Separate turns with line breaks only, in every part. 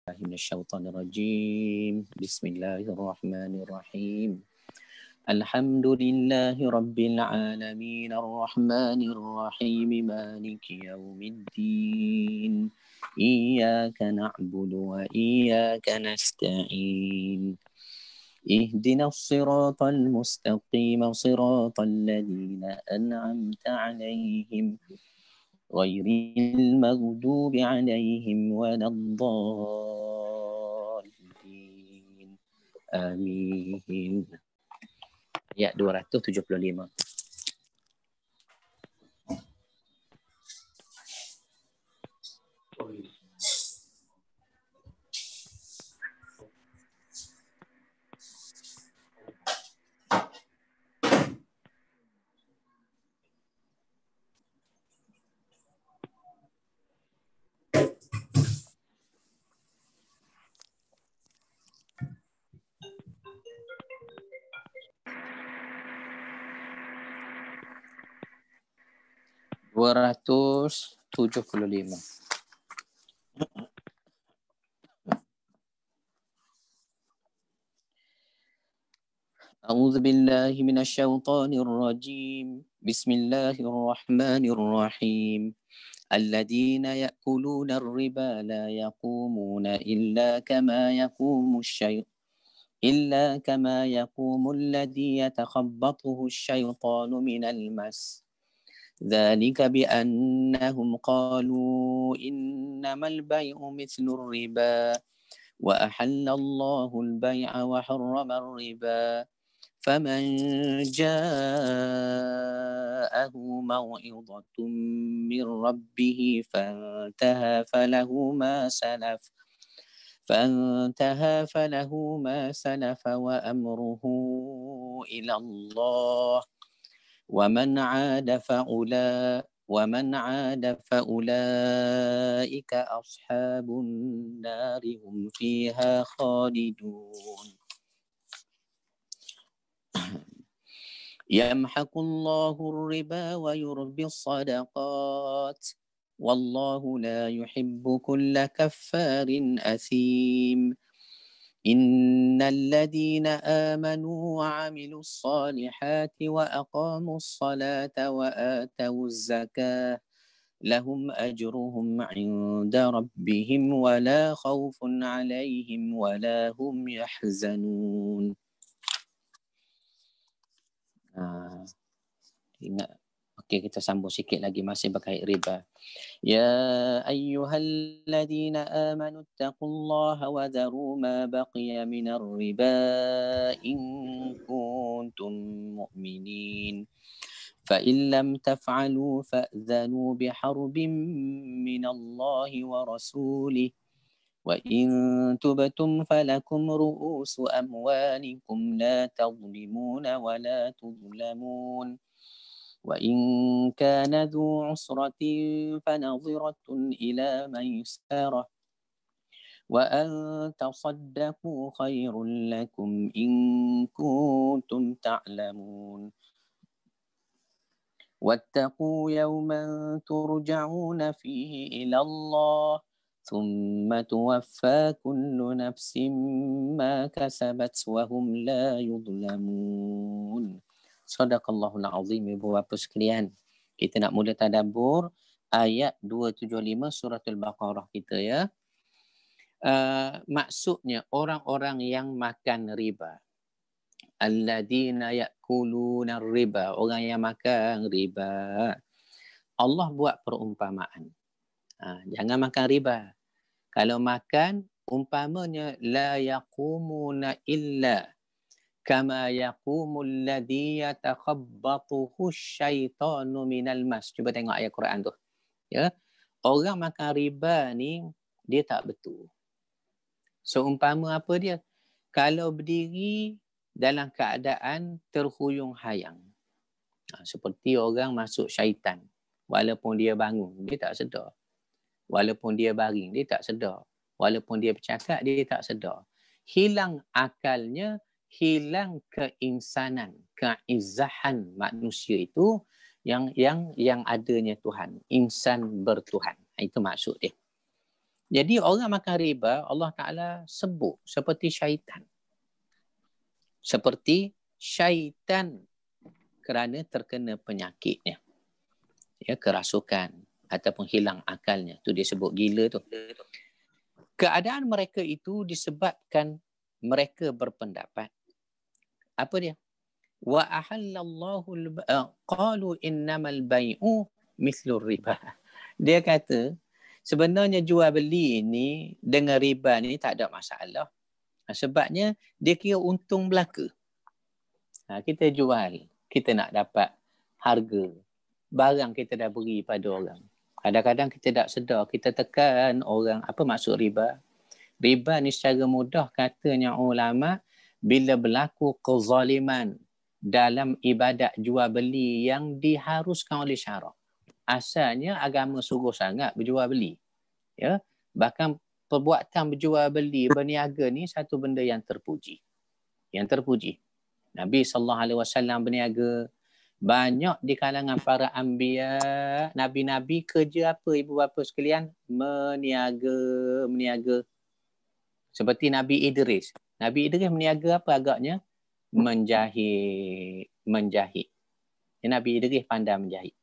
من الشيطان الرجيم. بسم الله الرحمن الرحيم. الحمد لله رب العالمين الرحمن الرحيم مالك يوم الدين إياك نعبد وإياك نستعين اهدنا الصراط المستقيم صراط الذين أنعمت عليهم غير المغضوب عليهم ولا الضالين آمين. Ayat 275. أعوذ بالله من الشيطان الرجيم. بسم الله الرحمن الرحيم. الذين يأكلون الربا لا يقومون إلا كما يقوم الذي يتخبطه الشيطان من المس. ذلك بأنهم قالوا إنما البيع مثل الربا وأحل الله البيع وحرم الربا فمن جاءه موعظة من ربه فانتهى فله ما سلف وأمره إلى الله ومن عاد فأولئك أصحاب النار هم فيها خالدون. يمحق الله الربا ويربي الصدقات والله لا يحب كل كفار أثيم. إن الذين آمنوا وعملوا الصالحات وأقاموا الصلاة وآتوا الزكاة لهم أجرهم عند ربهم ولا خوف عليهم ولا هم يحزنون. Ingat. Okey, kita sambung sikit lagi masih berkait riba. Ya ayyuhalladzina amanu taqullaha wa dharu ma baqiya minar riba in kuntum mu'minin. Fa in lam taf'alu fa'dhanu biharbin minallahi wa rasulih. Wa in tubtum falakum ru'usu amwalikum la tadhlimuna wa la tudhlamun. وإن كان ذو عسرة فنظرة إلى ميسرة وأن تصدقوا خير لكم إن كنتم تعلمون واتقوا يوما ترجعون فيه إلى الله ثم توفى كل نفس ما كسبت وهم لا يظلمون. Sadaqallahul azim. Ibu bapa sekalian, kita nak mula tadabbur ayat 275 suratul Baqarah kita ya. Maksudnya orang-orang yang makan riba. Alladzina ya'kuluna riba, orang yang makan riba. Allah buat perumpamaan. Jangan makan riba. Kalau makan, umpamanya la yaqumuna illa kama yaqumul ladzi yatakhabbathu syaitanu minal mas. Cuba tengok ayat Quran tu. Ya. Orang makan riba ni dia tak betul. Seumpama apa dia? Kalau berdiri dalam keadaan terhuyung hayang. Seperti orang masuk syaitan. Walaupun dia bangun, dia tak sedar. Walaupun dia baring, dia tak sedar. Walaupun dia bercakap, dia tak sedar. Hilang akalnya, hilang keinsanan, keizzahan manusia itu yang adanya Tuhan, insan bertuhan. Itu maksud dia. Jadi orang makan riba, Allah Ta'ala sebut seperti syaitan. Seperti syaitan kerana terkena penyakitnya. Ya, kerasukan ataupun hilang akalnya. Tu dia sebut gila tu. Keadaan mereka itu disebabkan mereka berpendapat. Apa dia? Wa ahallallahu qalu innamal bai'u mithlur riba. Dia kata sebenarnya jual beli ni dengan riba ni tak ada masalah. Sebabnya dia kira untung belaka. Kita jual, kita nak dapat harga. Barang kita dah beri pada orang. Kadang-kadang kita tak sedar, kita tekan orang. Apa maksud riba? Riba ni secara mudah katanya ulama, bila berlaku kezaliman dalam ibadat jual beli yang diharuskan oleh syarak. Asalnya agama suruh sangat berjual beli. Ya, bahkan perbuatan berjual beli, berniaga ni satu benda yang terpuji. Yang terpuji. Nabi SAW berniaga. Banyak di kalangan para anbiya, nabi-nabi kerja apa ibu bapa sekalian? Meniaga. Seperti Nabi Idris. Nabi Idris meniaga apa agaknya? Menjahit. Nabi Idris pandai menjahit.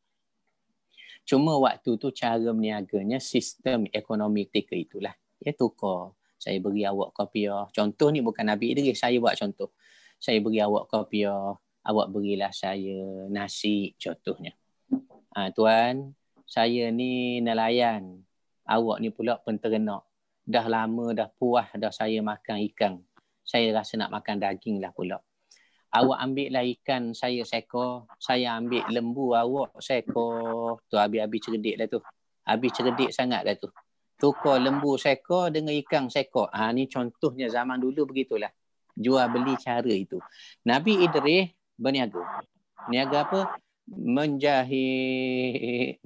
Cuma waktu tu cara meniaganya, sistem ekonomi ketika itulah. Ya, tukar. Saya beri awak kopiah. Contoh ni bukan Nabi Idris, saya buat contoh. Saya beri awak kopiah, awak berilah saya nasi, contohnya. Tuan, saya ni nelayan. Awak ni pula penternak. Dah lama, dah puas dah saya makan ikan. Saya rasa nak makan daging lah pula. Awak ambil lah ikan saya seekor. Saya ambil lembu awak seekor. Tu habis-habis cerdik lah tu. Habis cerdik sangat lah tu. Tukar lembu seekor dengan ikan seekor. Ni contohnya zaman dulu begitulah. Jual beli cara itu. Nabi Idris berniaga. Niaga apa? Menjahit.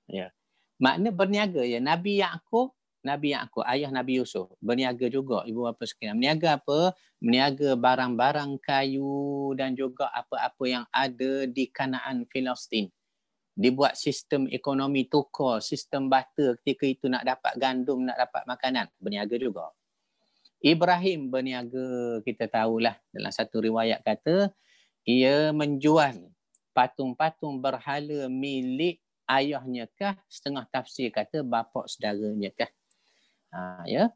Ya. Makna berniaga ya. Nabi Yaakob, ayah Nabi Yusuf, berniaga juga ibu bapa sekalian. Berniaga apa? Berniaga barang-barang kayu dan juga apa-apa yang ada di Kanaan Filistin. Dibuat sistem ekonomi tukar, sistem barter ketika itu nak dapat gandum, nak dapat makanan. Berniaga juga. Ibrahim berniaga, kita tahulah dalam satu riwayat kata, ia menjual patung-patung berhala milik ayahnya kah, setengah tafsir kata bapa saudaranya kah. Ya.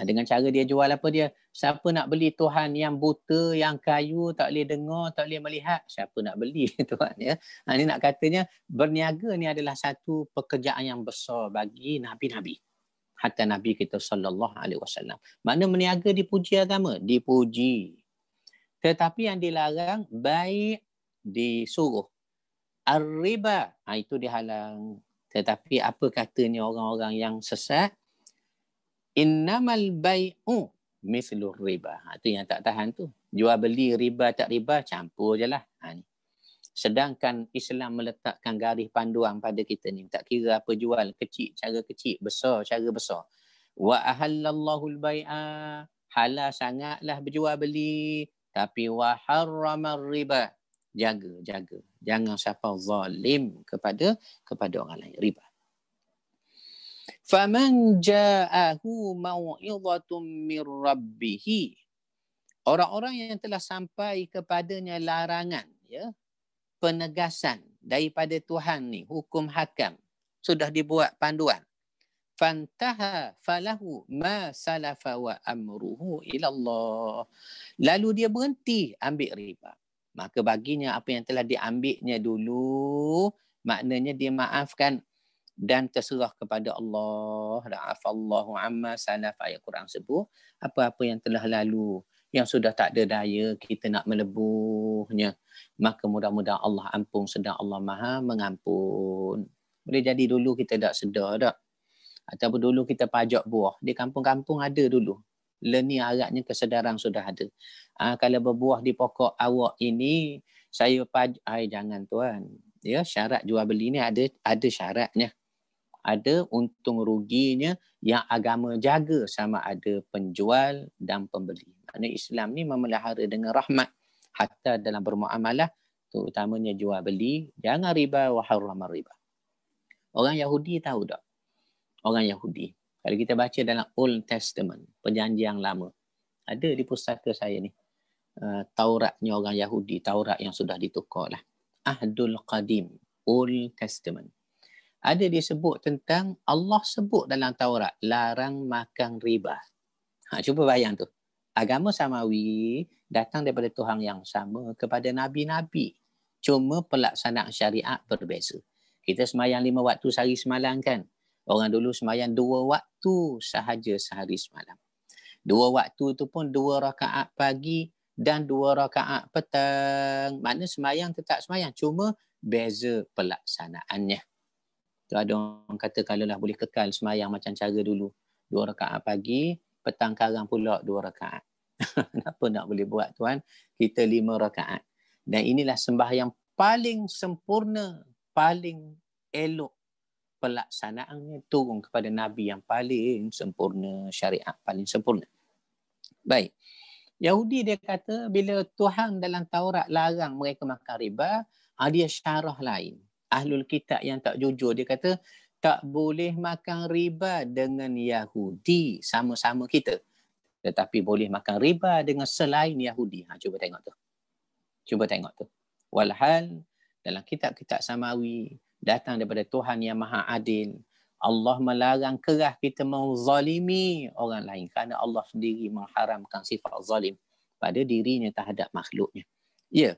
Dengan cara dia jual apa dia? Siapa nak beli Tuhan yang buta, yang kayu, tak boleh dengar, tak boleh melihat? Siapa nak beli Tuhan ya? Ini nak katanya berniaga ni adalah satu pekerjaan yang besar bagi nabi-nabi. Hatta Nabi kita sallallahu alaihi wasallam. Mana meniaga dipuji agama? Dipuji. Tetapi yang dilarang baik disuruh. Ar-riba, itu dihalang. Tetapi apa katanya orang-orang yang sesat? Innamal bai'u mithlur riba. Itu yang tak tahan tu. Jual beli riba tak riba, campur je lah. Sedangkan Islam meletakkan garis panduan pada kita ni. Tak kira apa jual, kecil cara kecil, besar cara besar. Wa ahallallahu al-bai'a. Halal sangatlah berjual beli. Tapi wa harramar riba. Jaga. Jangan siapa zalim kepada orang lain. Riba. Faman ja'ahu mau'izatun min rabbih. Orang-orang yang telah sampai kepadanya larangan, ya, penegasan daripada Tuhan ni, hukum hakam, sudah dibuat panduan. Fantaha falahu ma salafa wa amruhu ila Allah. Lalu dia berhenti ambil riba. Maka baginya apa yang telah diambilnya dulu, maknanya dia maafkan dan terserah kepada Allah. Afallahu amma salaf, ayat Quran sebut apa-apa yang telah lalu, yang sudah tak ada daya kita nak melebuhnya, maka mudah-mudahan Allah ampun, sedang Allah Maha mengampun. Boleh jadi dulu kita tak sedar tak? Ataupun dulu kita pajak buah. Di kampung-kampung ada dulu. Ni harapnya kesedaran sudah ada. Kalau berbuah di pokok awak ini, saya pajak. Jangan tuan. Ya, syarat jual beli ni ada syaratnya. Ada untung ruginya yang agama jaga sama ada penjual dan pembeli. Kerana Islam ni memelihara dengan rahmat. Hatta dalam bermuamalah, terutamanya jual beli, jangan riba wa harramar riba. Orang Yahudi tahu tak? orang Yahudi. Kalau kita baca dalam Old Testament, perjanjian lama, ada di pustaka saya ni, Tauratnya orang Yahudi, Taurat yang sudah ditukar lah. Ahdul Qadim, Old Testament. Ada disebut tentang, Allah sebut dalam Taurat, larang makan riba. Cuba bayang tu. Agama Samawi datang daripada Tuhan yang sama kepada Nabi-Nabi. Cuma pelaksanaan syariat berbeza. Kita semayang 5 waktu sehari semalam kan. Orang dulu semayang 2 waktu sahaja sehari semalam. 2 waktu tu pun 2 rakaat pagi dan 2 rakaat petang. Maknanya semayang tetap semayang. Cuma beza pelaksanaannya. Tu ada orang kata kalau lah boleh kekal semayang macam cara dulu. 2 rakaat pagi, petang karang pula 2 rakaat. Kenapa nak boleh buat tuan? Kita 5 rakaat. Dan inilah sembahyang paling sempurna, paling elok. Pelaksanaannya turun kepada Nabi yang paling sempurna, syariat paling sempurna. Baik. Yahudi dia kata bila Tuhan dalam Taurat larang mereka makan riba, dia syarah lain. Ahlul kitab yang tak jujur dia kata tak boleh makan riba dengan Yahudi sama-sama kita. Tetapi boleh makan riba dengan selain Yahudi. Cuba tengok tu. Cuba tengok tu. Walhal dalam kitab-kitab Samawi datang daripada Tuhan yang Maha Adil. Allah melarang keras kita menzalimi orang lain kerana Allah sendiri mengharamkan sifat zalim pada dirinya terhadap makhluknya. Ya.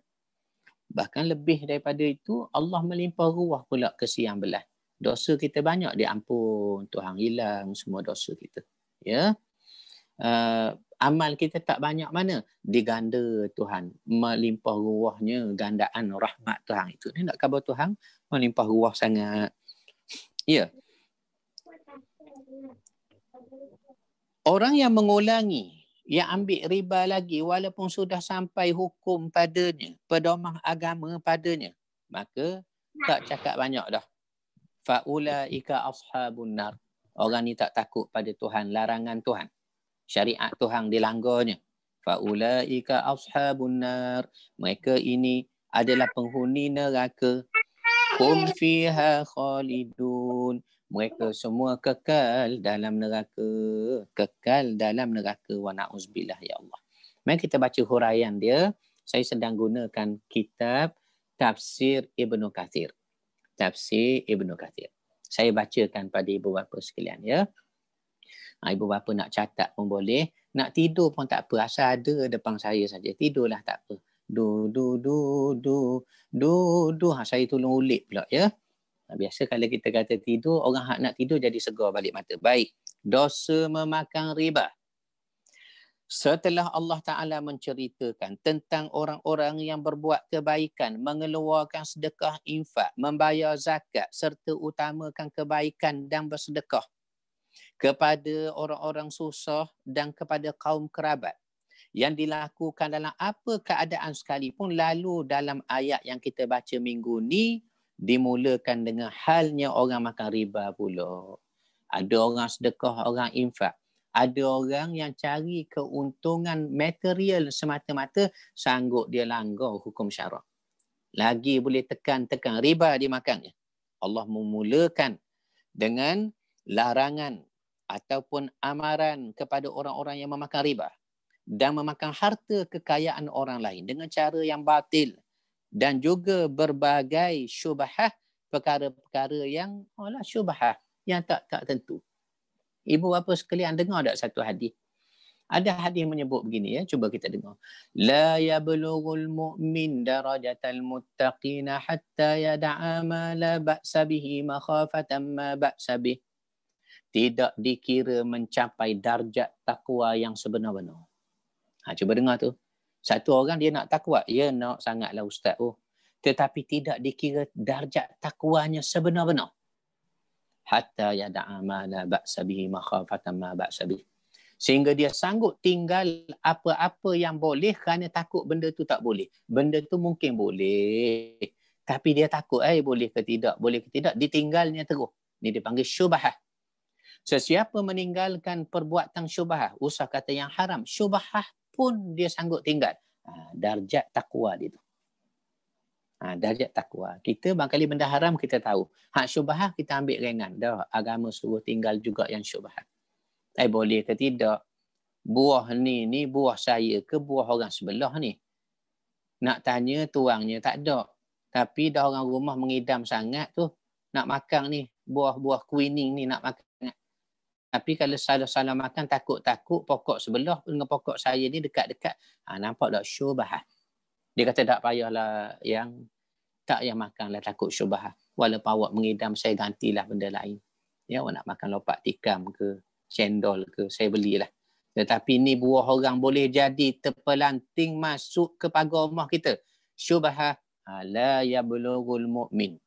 Bahkan lebih daripada itu, Allah melimpah ruah pula kesian belah. Dosa kita banyak diampun, Tuhan hilang semua dosa kita. Ya. Amal kita tak banyak mana, diganda Tuhan, melimpah ruahnya, gandaan rahmat Tuhan itu. Ni nak khabar Tuhan melimpah ruah sangat. Ya. Orang yang mengulangi, yang ambil riba lagi walaupun sudah sampai hukum padanya, pedoman agama padanya, maka tak cakap banyak dah. Faulaika ashabun nar. Orang ni tak takut pada Tuhan, larangan Tuhan. Syariat Tuhan dilanggarnya. Faulaika ashabun nar. Mereka ini adalah penghuni neraka. Hum fiha khalidun. Mereka semua kekal dalam neraka. Kekal dalam neraka. Wa na'uzbillah ya Allah. Mari kita baca huraian dia. Saya sedang gunakan kitab Tafsir Ibnu Katsir. Tafsir Ibnu Katsir. Saya bacakan pada ibu bapa sekalian ya. Ibu bapa nak catat pun boleh. Nak tidur pun tak apa. Asal ada depan saya saja. Tidurlah tak apa. Du. Saya tolong ulik pula ya. Biasa kalau kita kata tidur, orang hak nak tidur jadi segar balik mata. Baik. Dosa memakan riba. Setelah Allah Ta'ala menceritakan tentang orang-orang yang berbuat kebaikan, mengeluarkan sedekah infak, membayar zakat, serta utamakan kebaikan dan bersedekah kepada orang-orang susah dan kepada kaum kerabat yang dilakukan dalam apa keadaan sekalipun, lalu dalam ayat yang kita baca minggu ni dimulakan dengan halnya orang makan riba pula. Ada orang sedekah, orang infak. Ada orang yang cari keuntungan material semata-mata, sanggup dia langgar hukum syarak. Lagi boleh tekan riba dimakannya. Allah memulakan dengan larangan ataupun amaran kepada orang-orang yang memakan riba dan memakan harta kekayaan orang lain dengan cara yang batil, dan juga berbagai syubhah, perkara-perkara yang syubhah yang tak tentu. Ibu bapa sekalian, dengar tak satu hadis? Ada hadis menyebut begini ya, cuba kita dengar. La yablughul mu'min darajatal muttaqina hatta yada'a ma la ba'sa bihi makhafatan ma ba'sa bih. Tidak dikira mencapai darjat takwa yang sebenar-benar. Cuba dengar tu. Satu orang dia nak takwa, ya nak sangatlah ustaz. Tetapi tidak dikira darjat takwanya sebenar-benar. Hatta yada'a ma la ba'sa bihi makhafatan ma ba'sa bih. Sehingga dia sanggup tinggal apa-apa yang boleh kerana takut benda tu tak boleh. Benda tu mungkin boleh, tapi dia takut boleh ke tidak, ditinggalnya terus. Ini dipanggil syubhah. Sesiapa meninggalkan perbuatan syubhah, usah kata yang haram, syubhah pun dia sanggup tinggal. Darjat takwa dia tu. Darjat takwa. Kita barangkali benda haram kita tahu. Hak syubhat kita ambil ringan. Dah, agama suruh tinggal juga yang syubhat. Boleh ke tidak? Buah ni buah saya ke buah orang sebelah ni? Nak tanya tuangnya tak ada. Tapi dah orang rumah mengidam sangat tu. Nak makan ni. Buah-buah kuining ni nak makan. Tapi kalau salah makan takut-takut pokok sebelah dengan pokok saya ni dekat-dekat. Nampak tak syubhat? Dia kata tak payahlah yang tak yang makanlah takut syubhat. Walaupun awak mengidam saya gantilah benda lain. Ya, awak nak makan lopak tikam ke, cendol ke, saya belilah. Tetapi ni buah orang boleh jadi terpelanting masuk ke pagar rumah kita. Syubhat la yablughul mu'min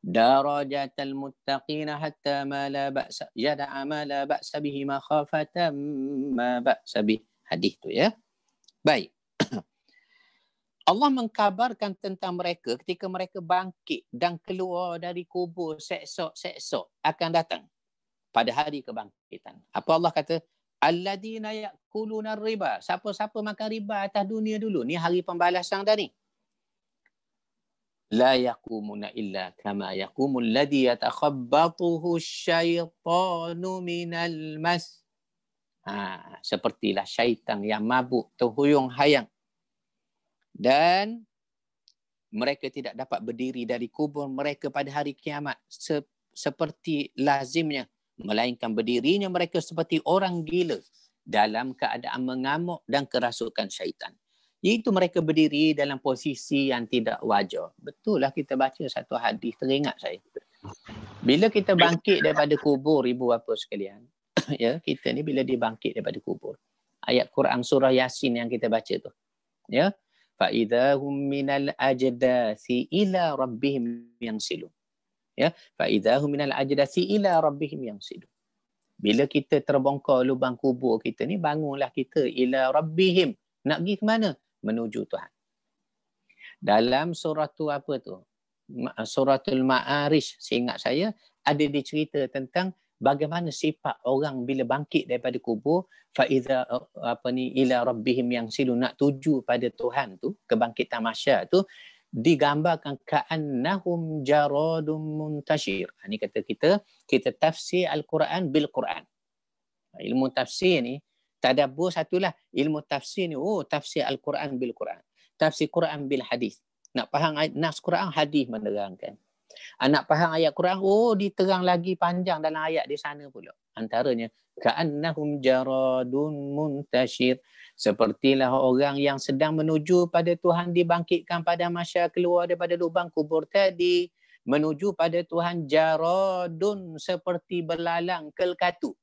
darajatal muttaqina hatta ma la ba'sa yada'a ma la ba'sa bihi makhafatan ma ba'sa bih. Hadis tu ya. Baik. Allah mengkabarkan tentang mereka ketika mereka bangkit dan keluar dari kubur seksok akan datang pada hari kebangkitan. Apa Allah kata? Alladina ya'kuluna riba. Siapa-siapa makan riba atas dunia dulu. Ni hari pembalasan dah ni. La yaqumuna illa kama yaqumul ladzi yatakhabbatuhu syaitanu minal mas. Sepertilah syaitan yang mabuk terhuyung hayang. Dan mereka tidak dapat berdiri dari kubur mereka pada hari kiamat seperti lazimnya, melainkan berdirinya mereka seperti orang gila dalam keadaan mengamuk dan kerasukan syaitan. Iaitu mereka berdiri dalam posisi yang tidak wajar. Betul lah kita baca satu hadis, teringat saya. Bila kita bangkit daripada kubur, ibu bapa sekalian, ya, kita ni bila dibangkit daripada kubur, ayat Quran surah Yasin yang kita baca tu, ya, فَإِذَا هُمْ مِنَ الْأَجْدَاثِ إِلَى رَبِّهِمْ يَنْسِلُونَ. Ya, فَإِذَا هُمْ مِنَ الْأَجْدَاثِ إِلَى رَبِّهِمْ يَنْسِلُونَ. Bila kita terbongkar lubang kubur kita ni, bangunlah kita ila rabbihim. Nak pergi ke mana? Menuju Tuhan. Dalam surah tu apa tu? Suratul Ma'arij, seingat saya, ada dicerita tentang bagaimana sifat orang bila bangkit daripada kubur, faiza ila rabbihim yang silu, nak tuju pada Tuhan tu, kebangkitan mahsyar tu digambarkan ka'annahum jaradum muntashir. Ini kata kita tafsir al-Quran bil Quran. Ilmu tafsir ni tadabbur satulah, ilmu tafsir ni tafsir al-Quran bil Quran. Tafsir Quran bil hadis. Nak faham nas Quran, hadis menerangkan. Nak faham ayat Quran, diterang lagi panjang dalam ayat di sana pula. Antaranya, ka'annahum jaradun muntashir. Sepertilah orang yang sedang menuju pada Tuhan dibangkitkan pada mahsyar, keluar daripada lubang kubur tadi, menuju pada Tuhan jaradun, seperti belalang kelkatu.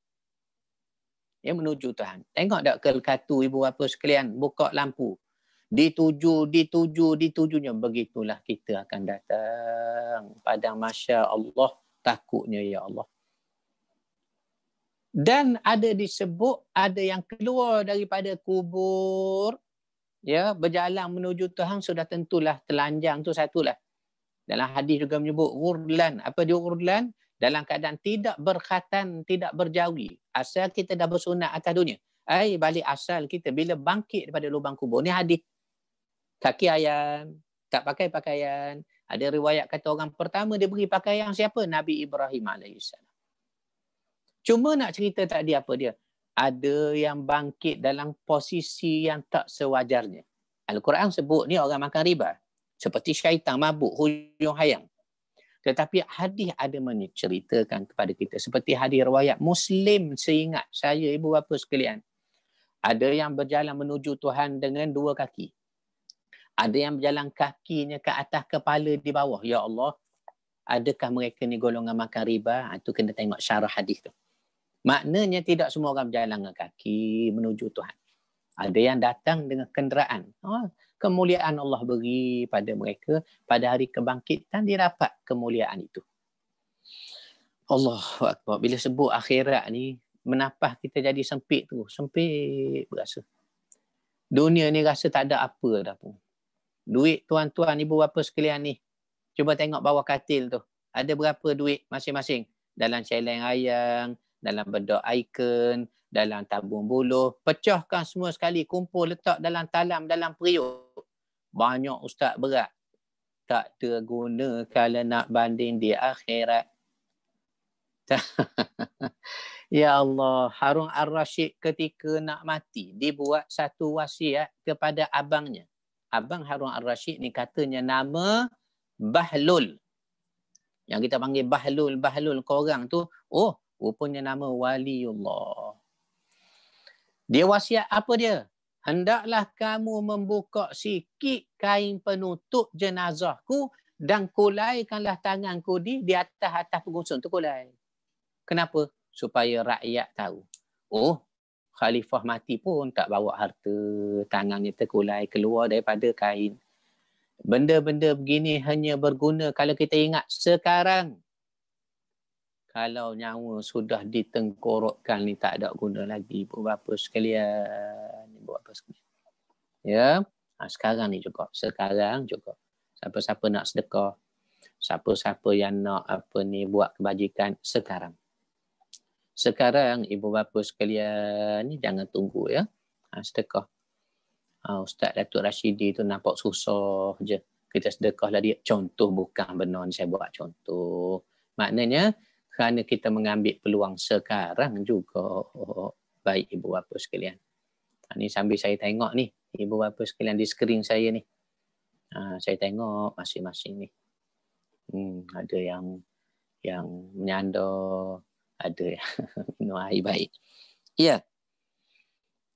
Ya, menuju Tuhan. Tengok tak kelkatu ibu bapa sekalian, buka lampu. Ditujunya, begitulah kita akan datang pada mahsyar Allah, takutnya ya Allah. Dan ada disebut ada yang keluar daripada kubur, ya, berjalan menuju Tuhan, sudah tentulah telanjang tu satulah. Dalam hadis juga menyebut ghurlan. Apa dia ghurlan? Dalam keadaan tidak berkhatan, tidak berjawi. Asal kita dah bersunat atas dunia. Balik asal kita bila bangkit daripada lubang kubur. Ni hadis. Kaki ayam, tak pakai pakaian. Ada riwayat kata orang pertama dia beri pakaian siapa? Nabi Ibrahim AS. Cuma nak cerita tadi apa dia? Ada yang bangkit dalam posisi yang tak sewajarnya. Al-Quran sebut ni orang makan riba. Seperti syaitan mabuk, huyung hayang. Tetapi hadis ada menceritakan kepada kita. Seperti hadis riwayat Muslim, seingat saya ibu bapa sekalian. Ada yang berjalan menuju Tuhan dengan dua kaki. Ada yang berjalan kakinya ke atas, kepala di bawah. Ya Allah, adakah mereka ni golongan makan riba? Itu kena tengok syarah hadis tu. Maknanya tidak semua orang berjalan dengan kaki menuju Tuhan. Ada yang datang dengan kenderaan. Kemuliaan Allah beri pada mereka. Pada hari kebangkitan dia dapat kemuliaan itu. Allahu Akbar. Bila sebut akhirat ni, menapah kita jadi sempit tu. Sempit berasa. Dunia ni rasa tak ada apa dah pun. Duit tuan-tuan, ibu bapa sekalian ni, cuba tengok bawah katil tu. Ada berapa duit masing-masing? Dalam celeng ayam, dalam bedok icon, dalam tabung buluh. Pecahkan semua sekali, kumpul, letak dalam talam, dalam periuk. Banyak ustaz berat. tak ada guna kalau nak banding di akhirat. Ya Allah, Harun Ar-Rasyid ketika nak mati, dibuat satu wasiat kepada abangnya. Abang Harun Ar-Rasyid ni katanya nama Bahlul. Yang kita panggil Bahlul, Bahlul korang tu, oh, rupanya nama Waliullah. Dia wasiat apa dia? Hendaklah kamu membuka sikit kain penutup jenazahku dan kulaikanlah tanganku di atas pengusun tu kulai. Kenapa? Supaya rakyat tahu. Oh, khalifah mati pun tak bawa harta, tangannya terkulai keluar daripada kain. Benda-benda begini hanya berguna kalau kita ingat sekarang. Kalau nyawa sudah ditengkorokkan ni tak ada guna lagi, ibu bapa sekalian. Ibu bapa sekalian. Ya, sekarang ni juga. Sekarang juga. Siapa-siapa nak sedekah, siapa-siapa yang nak buat kebajikan sekarang. Sekarang ibu bapa sekalian ni jangan tunggu ya. Sedekah. Ustaz Datuk Rashidi tu nampak susah je. Kita sedekahlah dia. Contoh bukan benar ni saya buat contoh. Maknanya kerana kita mengambil peluang sekarang juga. Baik ibu bapa sekalian. Ni sambil saya tengok ni. Ibu bapa sekalian di skrin saya ni. Saya tengok masing-masing ni. Ada yang menyanda. Ada yang minum air baik. Ya.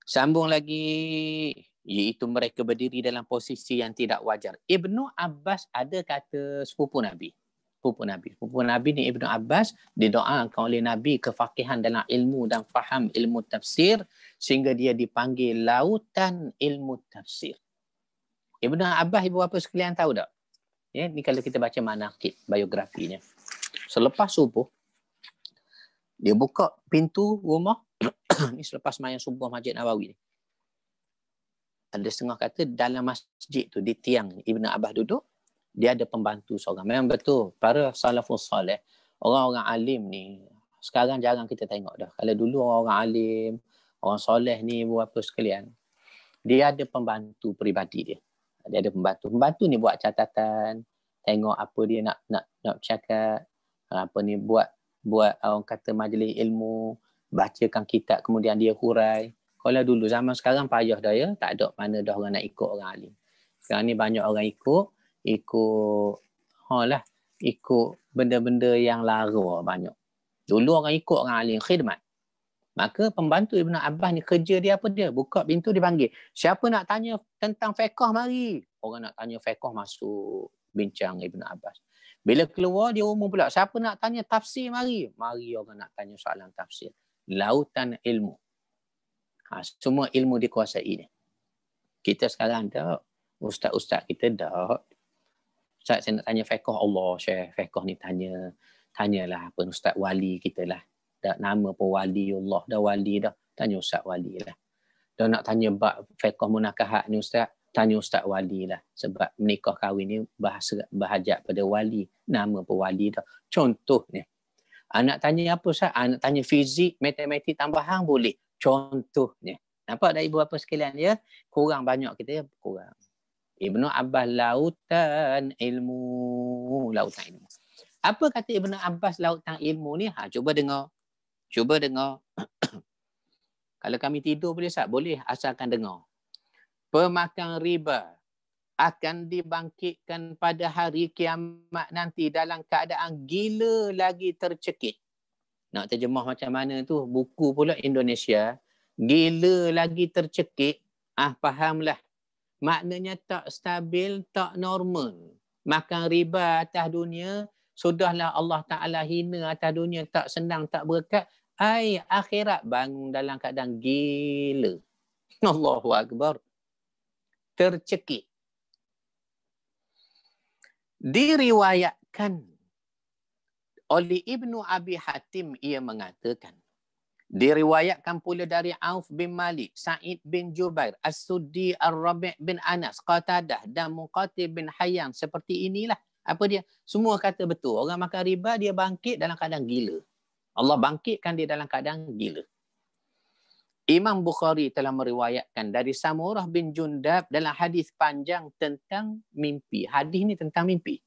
Sambung lagi. Iaitu mereka berdiri dalam posisi yang tidak wajar. Ibnu Abbas ada kata sepupu Nabi. Sepupu Nabi ni Ibnu Abbas didoakan oleh Nabi kefakihan dalam ilmu dan faham ilmu tafsir sehingga dia dipanggil lautan ilmu tafsir. Ibnu Abbas ibu bapa sekalian tahu tak? Ya, ni kalau kita baca manaqib biografinya. Selepas subuh dia buka pintu rumah ni selepas sembahyang subuh Masjid Nabawi ni. Ada setengah kata dalam masjid tu di tiang Ibnu Abbas duduk, dia ada pembantu seorang. Memang betul, para salafus salih, orang-orang alim ni, sekarang jarang kita tengok dah. Kalau dulu orang-orang alim, orang soleh ni, buat apa sekalian, dia ada pembantu peribadi dia. Dia ada pembantu. Pembantu ni buat catatan, tengok apa dia nak cakap, apa ni buat orang kata majlis ilmu, bacakan kitab, kemudian dia hurai. Kalau dulu, zaman sekarang payah dah ya, tak ada mana dah orang nak ikut orang alim. Sekarang ni banyak orang ikut benda-benda yang lara banyak. Dulu orang ikut orang alim khidmat. Maka pembantu Ibnu Abbas ni kerja dia apa dia? Buka pintu dipanggil. Siapa nak tanya tentang fiqh mari. Orang nak tanya fiqh masuk bincang Ibnu Abbas. Bila keluar dia umum pula. Siapa nak tanya tafsir mari. Mari orang nak tanya soalan tafsir. Lautan ilmu. Semua ilmu dikuasai ni. Kita sekarang tak. Ustaz-ustaz kita tak. Ustaz saya nak tanya fiqh Allah, Syekh. Fiqh ni tanyalah apa Ustaz wali kita lah. Dah nama pun Waliullah, dah wali dah. Tanya Ustaz wali lah. Dah nak tanya bab fiqh munakahat ni Ustaz, tanya Ustaz wali lah. Sebab menikah kahwin ni berhajat pada wali. Nama pun wali dah. Contohnya. Anak tanya apa Ustaz? Anak tanya fizik, matematik tambahan boleh. Contohnya. Nampak tak ibu bapa sekalian ya? Kurang banyak kita ya? Kurang. Ibnu Abbas lautan ilmu. Apa kata Ibnu Abbas lautan ilmu ni? Cuba dengar. Kalau kami tidur boleh tak? Boleh, asalkan dengar. Pemakan riba akan dibangkitkan pada hari kiamat nanti dalam keadaan gila lagi tercekik. Nak terjemah macam mana tu? Buku pula Indonesia. Gila lagi tercekik. Fahamlah. Maknanya tak stabil, tak normal. Makan riba atas dunia, sudahlah Allah Ta'ala hina atas dunia, tak senang, tak berkat. Akhirat bangun dalam keadaan gila. Allahu Akbar. Tercekik. Diriwayatkan oleh Ibnu Abi Hatim, ia mengatakan, diriwayatkan pula dari Auf bin Malik, Sa'id bin Jubair, As-Suddi, Ar-Rabi' bin Anas, Qatadah dan Muqatil bin Hayyan. Seperti inilah. Apa dia? Semua kata betul. Orang makan riba, dia bangkit dalam keadaan gila. Allah bangkitkan dia dalam keadaan gila. Imam Bukhari telah meriwayatkan dari Samurah bin Jundab dalam hadis panjang tentang mimpi. Hadis ni tentang mimpi.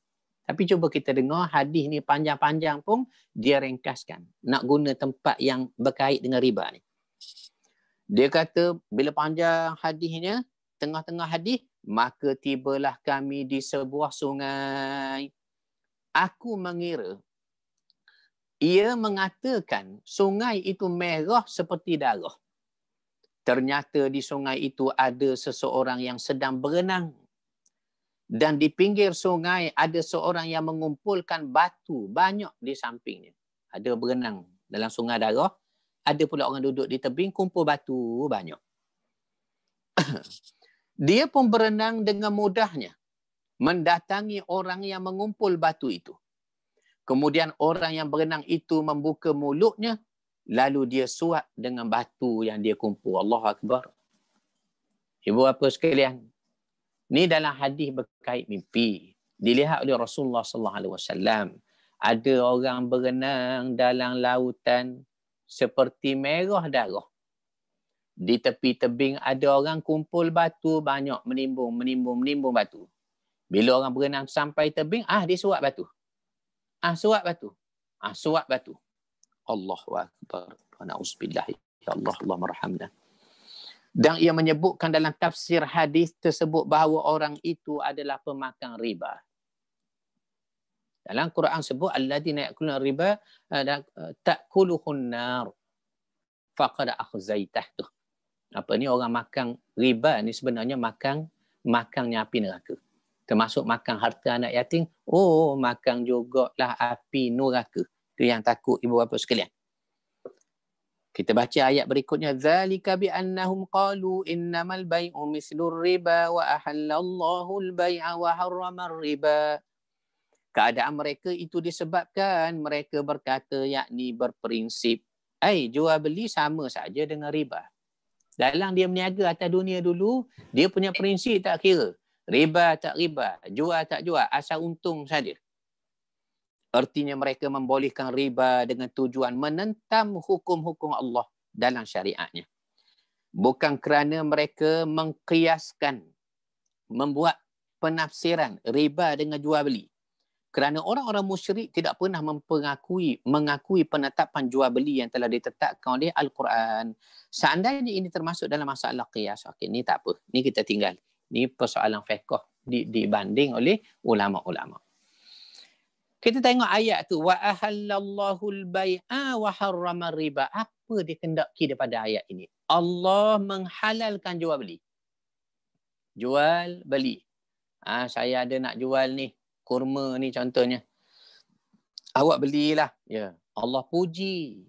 Tapi cuba kita dengar hadis ni panjang-panjang pun dia ringkaskan. Nak guna tempat yang berkait dengan riba ni. Dia kata bila panjang hadisnya, tengah-tengah hadis, maka tibalah kami di sebuah sungai. Aku mengira ia mengatakan sungai itu merah seperti darah. Ternyata di sungai itu ada seseorang yang sedang berenang. Dan di pinggir sungai ada seorang yang mengumpulkan batu banyak di sampingnya. Ada berenang dalam sungai darah. Ada pula orang duduk di tebing kumpul batu banyak. Dia pun berenang dengan mudahnya. Mendatangi orang yang mengumpul batu itu. Kemudian orang yang berenang itu membuka mulutnya. Lalu dia suap dengan batu yang dia kumpul. Allahu Akbar. Ibu apa sekalian? Ni dalam hadis berkait mimpi. Dilihat oleh Rasulullah SAW. Ada orang berenang dalam lautan seperti merah darah. Di tepi tebing ada orang kumpul batu banyak. Menimbun batu. Bila orang berenang sampai tebing, dia suap batu. Suap batu. Allahu Akbar. Na'udzubillah. Ya Allah, Allah marhamna. Dan ia menyebutkan dalam tafsir hadis tersebut bahawa orang itu adalah pemakan riba. Dalam Quran sebut alladzina ya'kuluna riba ta'kuluhun nar faqad akhzaitah tu. Apa ni orang makan riba ni sebenarnya makannya api neraka. Termasuk makan harta anak yatim, makan jugalah api neraka. Itu yang takut ibu bapa sekalian. Kita baca ayat berikutnya. Zalika bi annahum qalu innamal bai'u mislur riba wa ahallallahu al-bai'a wa harrama riba. Keadaan mereka itu disebabkan mereka berkata yakni berprinsip jual beli sama saja dengan riba. Dalam dia berniaga atas dunia dulu, dia punya prinsip tak kira. Riba tak riba, jual tak jual, asal untung saja. Artinya mereka membolehkan riba dengan tujuan menentang hukum-hukum Allah dalam syariatnya. Bukan kerana mereka mengkiaskan, membuat penafsiran riba dengan jual beli. Kerana orang-orang musyrik tidak pernah mengakui penetapan jual beli yang telah ditetapkan oleh Al-Quran. Seandainya ini termasuk dalam masalah qiyas, ni tak apa. Ni kita tinggal. Ni persoalan fiqh dibanding oleh ulama-ulama. Kita tengok ayat tu, wa ahallallahu al-bai'a wa harrama riba. Apa dikendaki daripada ayat ini? Allah menghalalkan jual beli. Jual beli. Saya ada nak jual ni, kurma ni contohnya. Awak belilah. Ya, Allah puji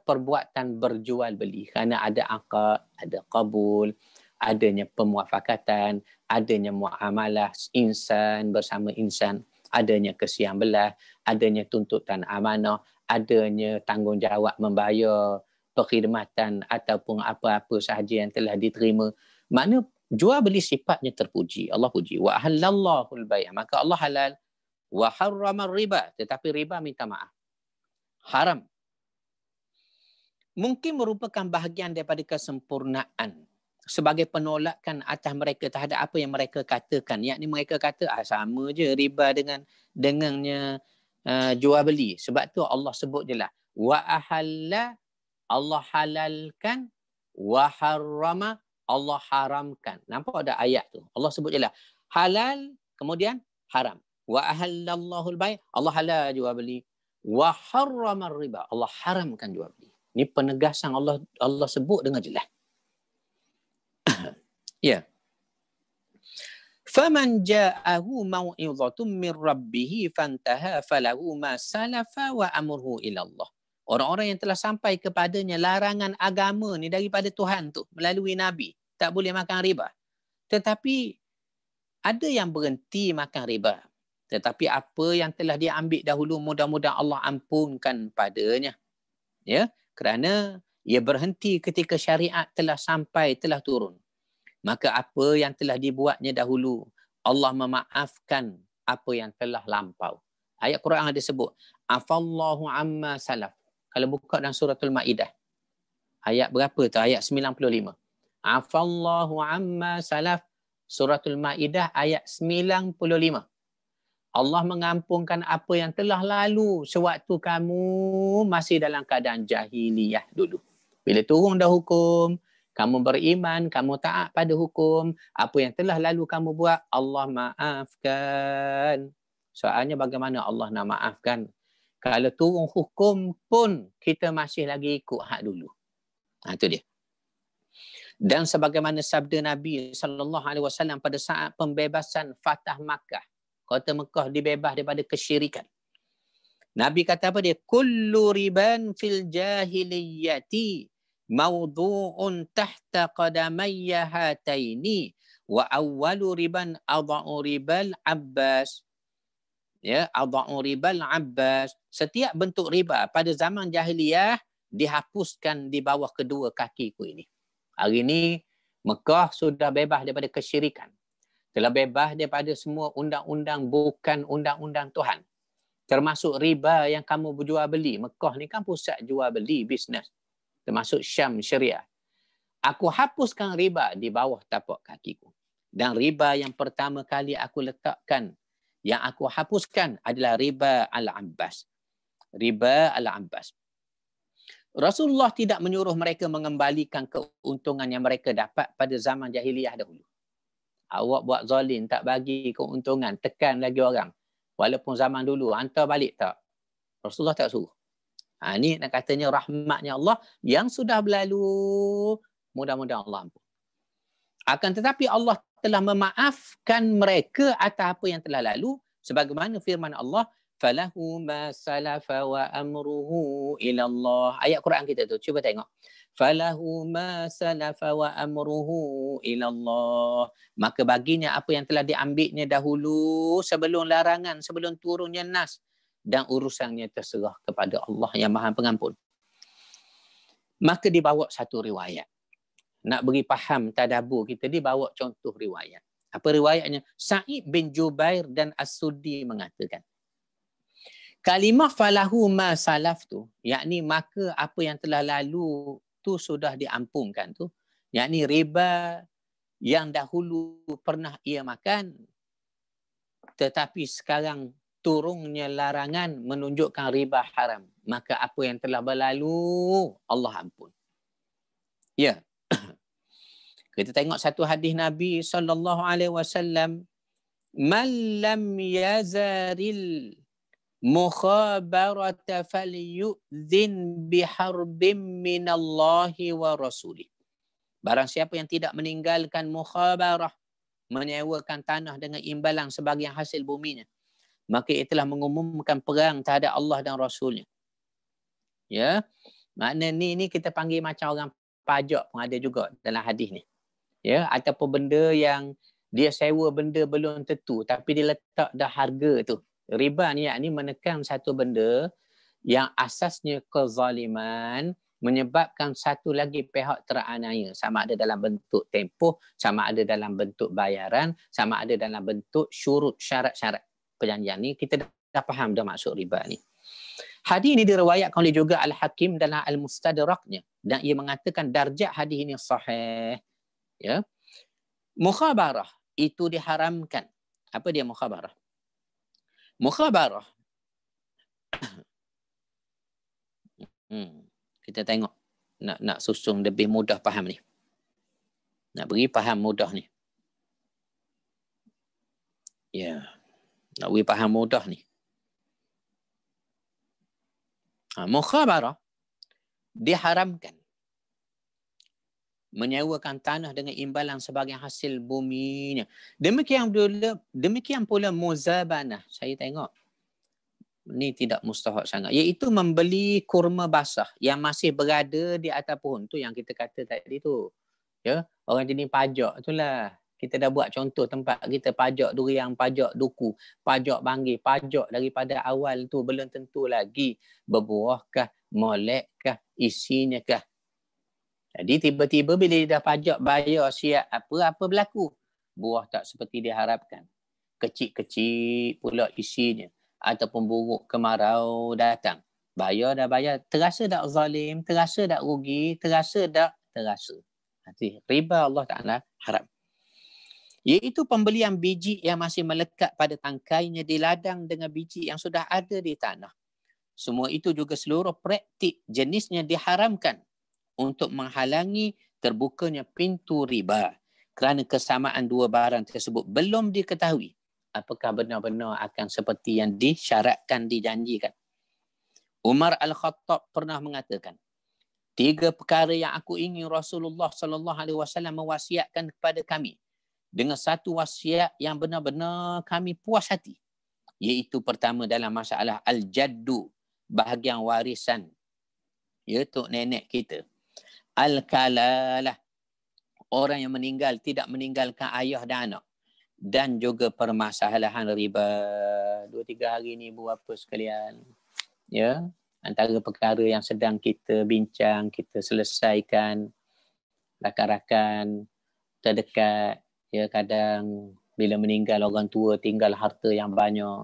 perbuatan berjual beli kerana ada akad, ada qabul, adanya pemuafakatan, adanya muamalah insan bersama insan, adanya kesian belah, adanya tuntutan amanah, adanya tanggungjawab membayar perkhidmatan ataupun apa-apa sahaja yang telah diterima. Makna jual beli sifatnya terpuji. Allah puji. Wa halallahu al-bai'a. Maka Allah halal. Wa harrama riba. Tetapi riba minta maaf. Haram. Mungkin merupakan bahagian daripada kesempurnaan sebagai penolakan atas mereka terhadap apa yang mereka katakan. Yakni mereka kata sama je riba dengannya jual beli. Sebab tu Allah sebut je lah. Wa ahalla, Allah halalkan. Wa harrama, Allah haramkan. Nampak ada ayat tu. Allah sebut je lah. Halal, kemudian haram. Wa ahallallahu al-bai', Allah halal jual beli. Wa harrama riba, Allah haramkan jual beli. Ini penegasan Allah sebut dengan jelas. Ya. Faman ja'ahu mau'izatun min rabbih fantaha falahu ma salafa wa amruhu ila Allah. Orang-orang yang telah sampai kepadanya larangan agama ni daripada Tuhan tu melalui nabi, tak boleh makan riba. Tetapi ada yang berhenti makan riba. Tetapi apa yang telah dia ambil dahulu mudah-mudahan Allah ampunkan padanya. Ya, kerana ia berhenti ketika syariat telah sampai, telah turun. Maka apa yang telah dibuatnya dahulu, Allah memaafkan apa yang telah lampau. Ayat Quran ada sebut, afallahu amma salaf. Kalau buka dalam suratul Maidah. Ayat berapa tu? Ayat 95. Afallahu amma salaf. Suratul Maidah ayat 95. Allah mengampunkan apa yang telah lalu sewaktu kamu masih dalam keadaan jahiliyah dulu. Bila turun dah hukum, kamu beriman, kamu taat pada hukum, apa yang telah lalu kamu buat, Allah maafkan. Soalnya bagaimana Allah nak maafkan? Kalau turun hukum pun kita masih lagi ikut hak dulu. Itu dia. Dan sebagaimana sabda Nabi SAW pada saat pembebasan Fatah Makkah, kota Mekah dibebas daripada kesyirikan. Nabi kata apa dia? Kullu riban fil jahiliyati mawdu'un tahta qadamayya hataini wa awwalu riban adha'u ribal Abbas. Ya, adha'u ribal Abbas. Setiap bentuk riba pada zaman jahiliyah dihapuskan di bawah kedua kakiku ini. Hari ini Mekah sudah bebas daripada kesyirikan. Telah bebas daripada semua undang-undang bukan undang-undang Tuhan. Termasuk riba yang kamu berjual beli. Mekah ni kan pusat jual beli bisnes. Termasuk Syam Syariah. Aku hapuskan riba di bawah tapak kakiku. Dan riba yang pertama kali aku letakkan, yang aku hapuskan adalah riba Al-Abbas. Riba Al-Abbas. Rasulullah tidak menyuruh mereka mengembalikan keuntungan yang mereka dapat pada zaman jahiliyah dahulu. Awak buat zalim, tak bagi keuntungan, tekan lagi orang. Walaupun zaman dulu, hantar balik tak. Rasulullah tak suruh. Ini nak katanya rahmatnya Allah yang sudah berlalu. Mudah-mudahan Allah ampun. Akan tetapi Allah telah memaafkan mereka atas apa yang telah lalu. Sebagaimana firman Allah, falahu ma salafa wa amruhu ila Allah. Ayat Quran kita tu, cuba tengok. Falahu ma salafa wa amruhu ila Allah. Maka baginya apa yang telah diambilnya dahulu sebelum larangan, sebelum turunnya nas, dan urusannya terserah kepada Allah yang Maha Pengampun. Maka dibawa satu riwayat. Nak beri faham tadabbur kita, dibawa contoh riwayat. Apa riwayatnya? Sa'id bin Jubair dan As-Suddi mengatakan, kalimah falahu ma salaf tu, yakni maka apa yang telah lalu tu sudah diampunkan tu, yakni riba yang dahulu pernah ia makan, tetapi sekarang turunnya larangan menunjukkan riba haram. Maka apa yang telah berlalu, Allah ampun. Ya. Kita tengok satu hadis Nabi SAW. Man lam yazaril mukhabarata falyu'dhin biharbin minallahi wa rasulih. Barang siapa yang tidak meninggalkan mukhabarah, menyewakan tanah dengan imbalan sebagian hasil buminya, maka ia telah mengumumkan perang terhadap Allah dan Rasulnya. Ya, makna ni kita panggil macam orang pajak pun ada juga dalam hadis ni. Ya, ataupun benda yang dia sewa benda belum tentu tapi dia letak dah harga tu. Riba ni yakni menekan satu benda yang asasnya kezaliman, menyebabkan satu lagi pihak teraniaya, sama ada dalam bentuk tempoh, sama ada dalam bentuk bayaran, sama ada dalam bentuk syurut, syarat-syarat perjanjian ni. Kita dah faham dah maksud riba ni. Hadis ini diriwayatkan oleh juga Al-Hakim dalam Al-Mustadraknya, dan ia mengatakan darjat hadis ini sahih. Ya. Mukhabarah itu diharamkan. Apa dia mukhabarah? Mukhabarah. Kita tengok. Nak susung lebih mudah faham ni. Nak beri faham mudah ni. Ya. Nak beri faham mudah ni. Mukhabarah diharamkan. Menyewakan tanah dengan imbalan sebagai hasil buminya. Demikian pula muzabanah. Saya tengok. Ni tidak mustahak sangat. Iaitu membeli kurma basah yang masih berada di atas pohon. Tu yang kita kata tadi tu. Ya, orang jenis pajak itulah. Kita dah buat contoh tempat kita pajak durian, pajak duku, pajak banggi, pajak daripada awal tu belum tentu lagi berbuahkah, molekkah, isinya kah. Jadi tiba-tiba bila dia dah pajak bayar siap apa berlaku? Buah tak seperti diharapkan. Kecil-kecil pula isinya. Ataupun buruk kemarau datang. Bayar dah bayar. Terasa tak zalim? Terasa tak rugi? Terasa tak? Terasa. Nanti riba Allah Ta'ala haram. Iaitu pembelian biji yang masih melekat pada tangkainya di ladang dengan biji yang sudah ada di tanah. Semua itu juga seluruh praktik jenisnya diharamkan untuk menghalangi terbukanya pintu riba kerana kesamaan dua barang tersebut belum diketahui apakah benar-benar akan seperti yang disyaratkan, dijanjikan. Umar Al-Khattab pernah mengatakan, 3 perkara yang aku ingin Rasulullah sallallahu alaihi wasallam mewasiatkan kepada kami dengan satu wasiat yang benar-benar kami puas hati, iaitu pertama dalam masalah al-jaddu, bahagian warisan, iaitu nenek kita. Al-kalalah, orang yang meninggal tidak meninggalkan ayah dan anak. Dan juga permasalahan riba. 2-3 hari ni buat apa sekalian? Ya, antara perkara yang sedang kita bincang, kita selesaikan, rakan-rakan terdekat, ya, kadang bila meninggal orang tua tinggal harta yang banyak,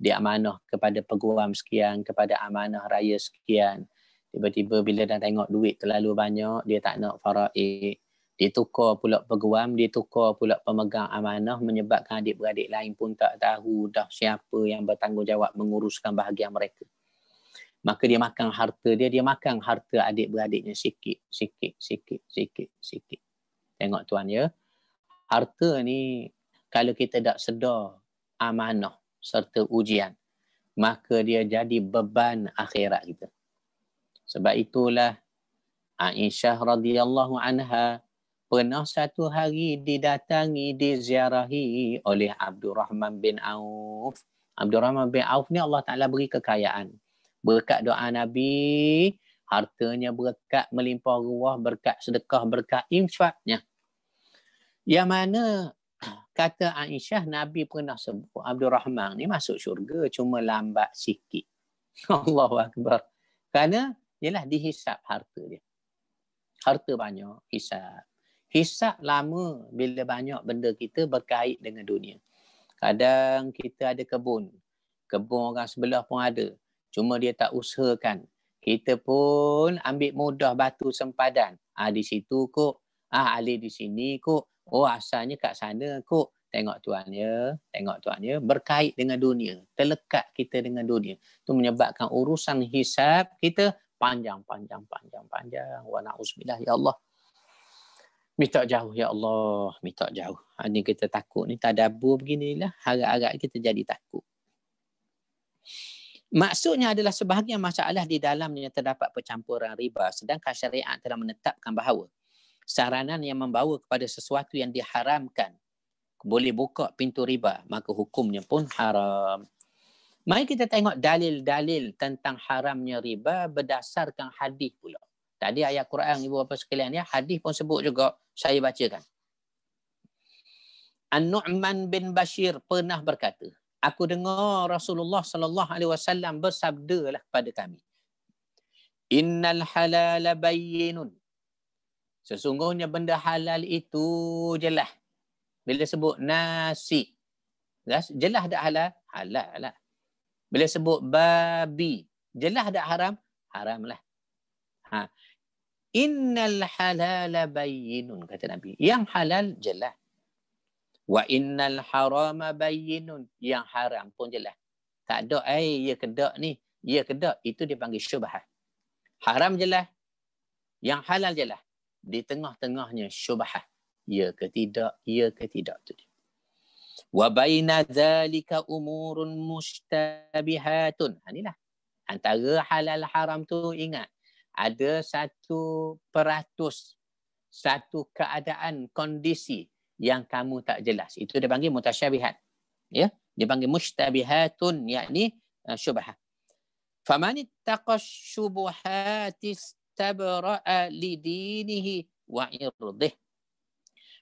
diamanah kepada peguam sekian, kepada amanah raya sekian. Tiba-tiba bila dah tengok duit terlalu banyak, dia tak nak faraid. Dia tukar pula peguam, dia tukar pula pemegang amanah, menyebabkan adik-beradik lain pun tak tahu dah siapa yang bertanggungjawab menguruskan bahagian mereka. Maka dia makan harta dia makan harta adik-beradiknya sikit. Tengok tuan ya, harta ni kalau kita tak sedar amanah serta ujian, maka dia jadi beban akhirat kita. Sebab itulah Aisyah radhiyallahu anha pernah satu hari didatangi, diziarahi oleh Abdurrahman bin Auf. Abdurrahman bin Auf ni Allah Ta'ala beri kekayaan. Berkat doa Nabi, hartanya berkat melimpah ruah, berkat sedekah, berkat infaknya. Yang mana kata Aisyah, Nabi pernah sebut Abdurrahman ni masuk syurga, cuma lambat sikit. Allahu Akbar. Kerana ialah dihisap harta dia. Harta banyak, hisap. Hisap lama bila banyak benda kita berkait dengan dunia. Kadang kita ada kebun orang sebelah pun ada. Cuma dia tak usahakan. Kita pun ambil mudah batu sempadan. Di situ kok. Alih di sini kok. Oh, asalnya kat sana kok. Tengok tuan ya. Berkait dengan dunia. Terlekat kita dengan dunia. Itu menyebabkan urusan hisab kita panjang. Wa na'uzubillah, ya Allah. Minta jauh, ya Allah. Minta jauh. Ini kita takut ni. Tadabbur beginilah. Harap-harap kita jadi takut. Maksudnya adalah sebahagian masalah di dalamnya terdapat percampuran riba. Sedangkan syariat telah menetapkan bahawa saranan yang membawa kepada sesuatu yang diharamkan boleh buka pintu riba. Maka hukumnya pun haram. Mari kita tengok dalil-dalil tentang haramnya riba berdasarkan hadis pula. Tadi ayat Quran ibu bapa sekalian ya, hadis pun sebut juga, saya bacakan. An-Nu'man bin Bashir pernah berkata, aku dengar Rasulullah sallallahu alaihi wasallam bersabdalah kepada kami, innal halala bayyinun. Sesungguhnya benda halal itu jelas. Bila sebut nasi, jelas tak halal? Halal lah. Bila sebut babi, jelas tak haram? Haram lah. Innal halala bayyinun, kata Nabi. Yang halal jelas. Wa innal harama bayyinun. Yang haram pun jelas. Tak ada, ya kedak ni. Ya kedak, itu dipanggil syubhat. Haram jelas. Yang halal jelas. Di tengah-tengahnya syubhat. Ya ke tidak, ya ke tidak. Tu dia. Wa baina dzalika umurun mustabihatun. Inilah. Antara halal haram tu ingat. Ada 1%, satu keadaan, kondisi yang kamu tak jelas. Itu dipanggil mutasyabihat. Ya, dipanggil mustabihatun, yakni syubhat. Faman ittaqa syubuhati istabra'a lidinihi wa irdih.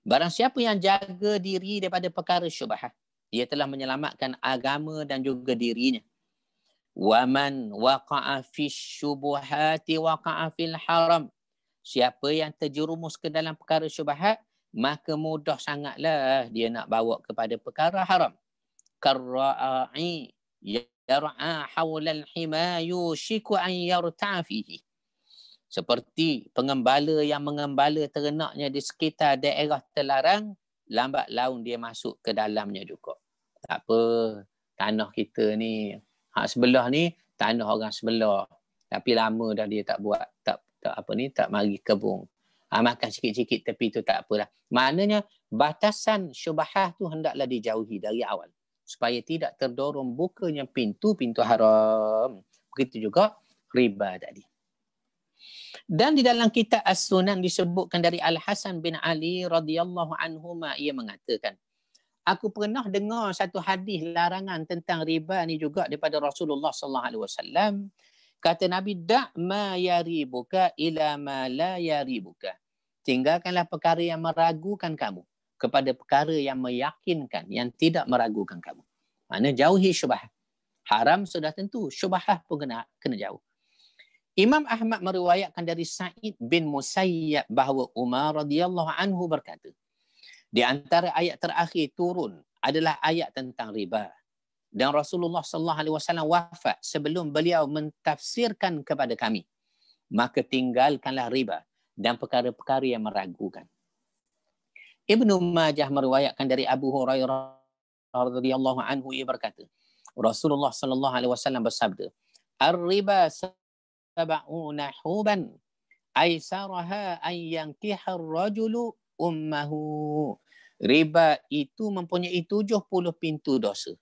Barang siapa yang jaga diri daripada perkara syubhat, dia telah menyelamatkan agama dan juga dirinya. Waman waqa'a fi syubuhati waqa'a fil haram. Siapa yang terjerumus ke dalam perkara syubhat, maka mudah sangatlah dia nak bawa kepada perkara haram. Karra'i, yar'a hawlal hima yushiku an yarta'a fihi. Seperti pengembala yang mengembala ternaknya di sekitar daerah terlarang, lambat laun dia masuk ke dalamnya juga. Tak apa, tanah kita ni, hak sebelah ni tanah orang sebelah. Tapi lama dah dia tak buat, tak mari kebun. Makan sikit-sikit tepi tu tak apalah. Maknanya batasan syubhah tu hendaklah dijauhi dari awal, supaya tidak terdorong bukanya pintu-pintu haram. Begitu juga riba tadi. Dan di dalam kitab As-Sunan disebutkan dari Al-Hasan bin Ali radhiyallahu anhuma, ia mengatakan, aku pernah dengar satu hadis larangan tentang riba ni juga daripada Rasulullah sallallahu alaihi wasallam. Kata Nabi, da' ma yaribuka ila ma la yaribuka. Tinggalkanlah perkara yang meragukan kamu kepada perkara yang meyakinkan, yang tidak meragukan kamu. Maknanya jauhi syubhah. Haram sudah tentu, syubhah pun kena jauh. Imam Ahmad meriwayatkan dari Sa'id bin Musayyab bahawa Umar radhiyallahu anhu berkata, di antara ayat terakhir turun adalah ayat tentang riba. Dan Rasulullah sallallahu alaihi wasallam wafat sebelum beliau mentafsirkan kepada kami. Maka tinggalkanlah riba dan perkara-perkara yang meragukan. Ibnu Majah meriwayatkan dari Abu Hurairah radhiyallahu anhu, ia berkata, Rasulullah sallallahu alaihi wasallam bersabda, "Ar-riba sab'una huban aisaraha an yankiha ar-rajulu ummahu." Riba itu mempunyai 70 pintu dosa.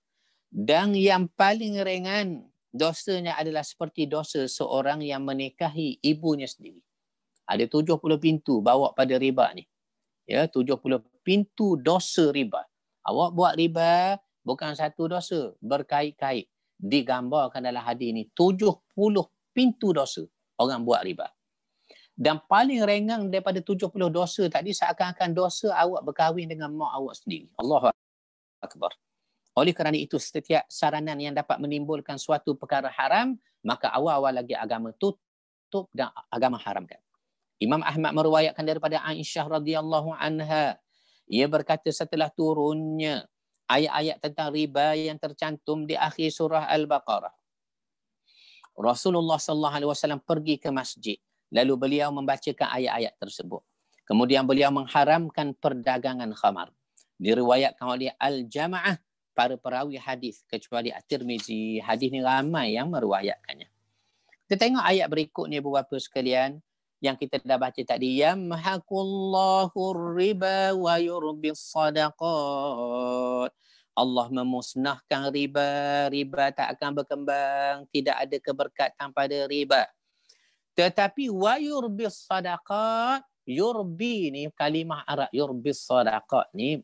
Dan yang paling ringan dosanya adalah seperti dosa seorang yang menikahi ibunya sendiri. Ada 70 pintu bawa pada riba ni. Ya, 70 pintu dosa riba. Awak buat riba bukan satu dosa, berkait-kait. Digambarkan dalam hadis ni 70 pintu dosa orang buat riba. Dan paling ringan daripada 70 dosa tadi seakan-akan dosa awak berkahwin dengan mak awak sendiri. Allahu Akbar. Oleh kerana itu, setiap saranan yang dapat menimbulkan suatu perkara haram, maka awal-awal lagi agama tutup dan agama haramkan. Imam Ahmad meriwayatkan daripada Aisyah radhiyallahu anha, ia berkata setelah turunnya ayat-ayat tentang riba yang tercantum di akhir surah Al-Baqarah, Rasulullah sallallahu alaihi wasallam pergi ke masjid, lalu beliau membacakan ayat-ayat tersebut. Kemudian beliau mengharamkan perdagangan khamar. Diriwayatkan oleh Al-Jama'ah, para perawi hadis, kecuali At-Tirmizi. Hadis ni ramai yang meriwayatkannya. Kita tengok ayat berikutnya beberapa sekalian yang kita dah baca tadi. Yamhaqullahu riba wa yurbis sadaqat. Allah memusnahkan riba. Riba tak akan berkembang. Tidak ada keberkatan pada riba. Tetapi wa yurbis sadaqat. Yurbi ni kalimah Arab. Yurbis sadaqat ni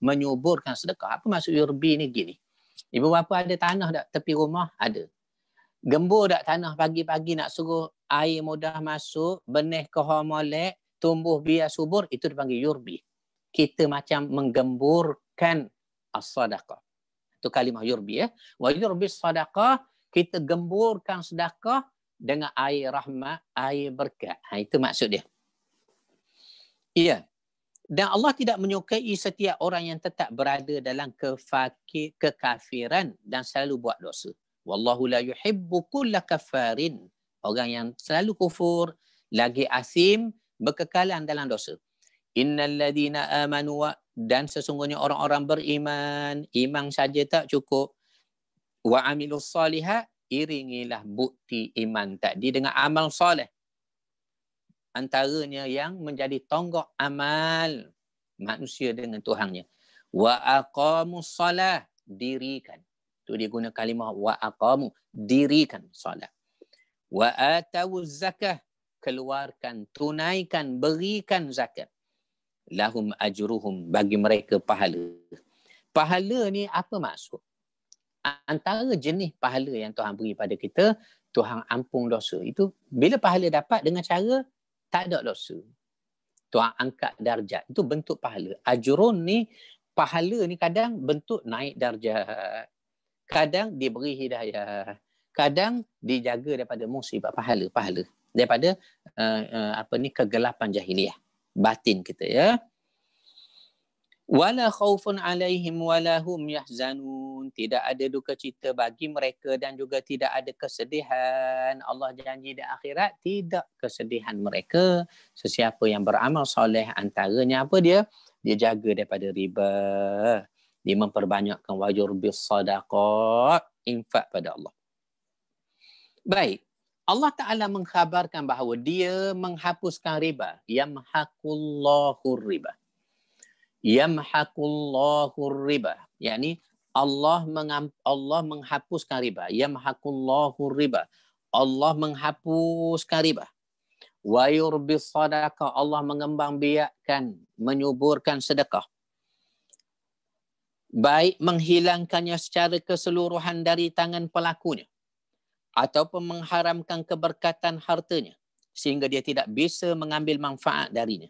menyuburkan sedekah. Apa maksud yurbi ni gini? Ibu bapa ada tanah tak tepi rumah? Ada. Gembur tak tanah pagi-pagi nak suruh air mudah masuk, benih kohor molek, tumbuh biar subur, itu dipanggil yurbi. Kita macam menggemburkan as-sadaqah. Itu kalimah yurbi ya. Wa yurbis sadaqah, kita gemburkan sedekah dengan air rahmat, air berkat. Itu maksud dia. Iya. Dan Allah tidak menyukai setiap orang yang tetap berada dalam kekafiran dan selalu buat dosa. Wallahu la yuhibbu kulla kafarin. Orang yang selalu kufur, lagi asim, berkekalan dalam dosa. Innal ladina amanu, dan sesungguhnya orang-orang beriman, iman saja tak cukup. Wa amilus salihat, iringilah bukti iman tadi dengan amal soleh. Antaranya yang menjadi tonggak amal manusia dengan Tuhannya. Wa aqamus salah, dirikan. Itu dia guna kalimah wa aqamu, dirikan salat. Wa atawuz zakah, keluarkan, tunaikan, berikan zakat. Lahum ajruhum, bagi mereka pahala. Pahala ni apa maksud? Antara jenis pahala yang Tuhan beri pada kita, Tuhan ampun dosa. Itu bila pahala dapat dengan cara tak ada dosa. Tuhan angkat darjat. Itu bentuk pahala. Ajrun ni, pahala ni kadang bentuk naik darjat. Kadang diberi hidayah. Kadang dijaga daripada musibah. Pahala. Daripada kegelapan jahiliah. Batin kita ya. Wala khaufun alaihim wala hum yahzanun. Tidak ada duka cita bagi mereka dan juga tidak ada kesedihan. Allah janji di akhirat tidak kesedihan mereka. Sesiapa yang beramal soleh antaranya apa dia? Dia jaga daripada riba. Dia memperbanyakkan wajur bis sadaqat, infak pada Allah. Baik. Allah Ta'ala mengkhabarkan bahawa dia menghapuskan riba. Yamhaqullahu riba. Yamhaqullahu riba. Yakni Allah menghapuskan riba. Yamhaqullahu riba. Allah menghapuskan riba. Wa yurbis sadaqah. Allah mengembangbiakkan, menyuburkan sedekah. Baik menghilangkannya secara keseluruhan dari tangan pelakunya ataupun mengharamkan keberkatan hartanya sehingga dia tidak bisa mengambil manfaat darinya.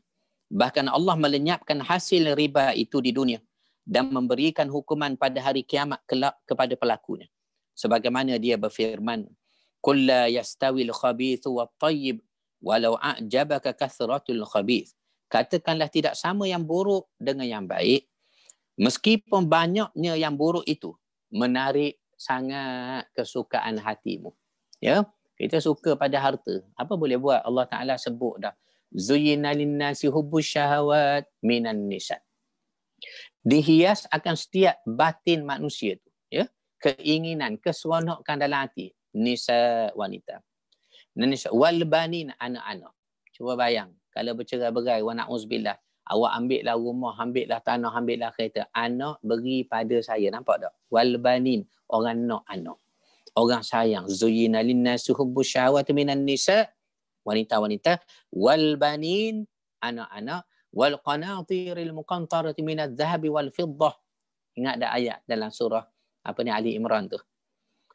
Bahkan Allah melenyapkan hasil riba itu di dunia dan memberikan hukuman pada hari kiamat kelak kepada pelakunya. Sebagaimana dia berfirman, "Qul la yastawil khabithu wat tayyib walau a'jabaka kathratul khabith." Katakanlah tidak sama yang buruk dengan yang baik, meskipun banyaknya yang buruk itu menarik sangat kesukaan hatimu. Ya, kita suka pada harta. Apa boleh buat? Allah Ta'ala sebut dah. Zuyyina linnasi hubbus syahawat minan nisa. Dihias akan setiap batin manusia tu, ya. Keinginan, keseronokan dalam hati nisa wanita. Nisa wal banin anak-anak. Cuba bayang, kalau bercerai-berai wa na'uzubillah, awak ambillah rumah, ambillah tanah, ambillah kereta, anak beri pada saya, nampak tak? Wal banin, orang nak anak. Orang sayang. Zuyyina linnasi hubbus syahawat minan nisa, wanita-wanita, wal banin, anak-anak, wal qanatiril muqantarati minadh dhahabi wal fiddah. Ingat ada ayat dalam surah Ali Imran tu.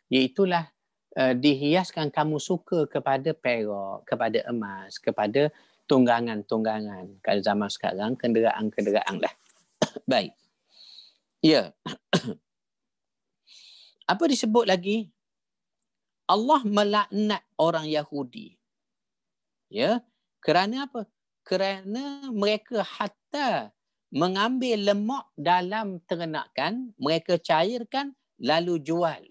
Iaitulah dihiaskan kamu suka kepada perak, kepada emas, kepada tunggangan-tunggangan. Kalau zaman sekarang kenderaan-kenderaan lah. Baik. Ya. Apa disebut lagi? Allah melaknat orang Yahudi. Ya, kerana apa? Kerana mereka hatta mengambil lemak dalam ternakan, mereka cairkan lalu jual.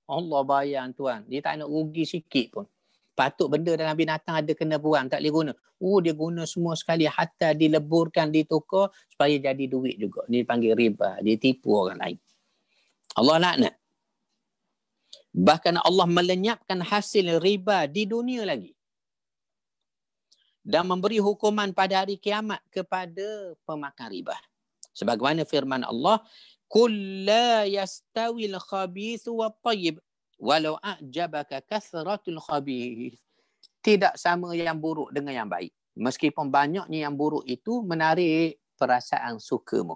Allah bayang tuan, dia tak nak rugi sikit pun. Patut benda dalam binatang ada kena buang, tak boleh guna. Dia guna semua sekali, hatta dileburkan, ditukar supaya jadi duit juga. Ini dipanggil riba, dia tipu orang lain. Allah laknat. Bahkan Allah melenyapkan hasil riba di dunia lagi. Dan memberi hukuman pada hari kiamat kepada pemakan riba. Sebagaimana firman Allah, "Qul la yastawil khabithu wat tayyib walau a'jabaka kathratul khabith." Tidak sama yang buruk dengan yang baik. Meskipun banyaknya yang buruk itu menarik perasaan sukamu.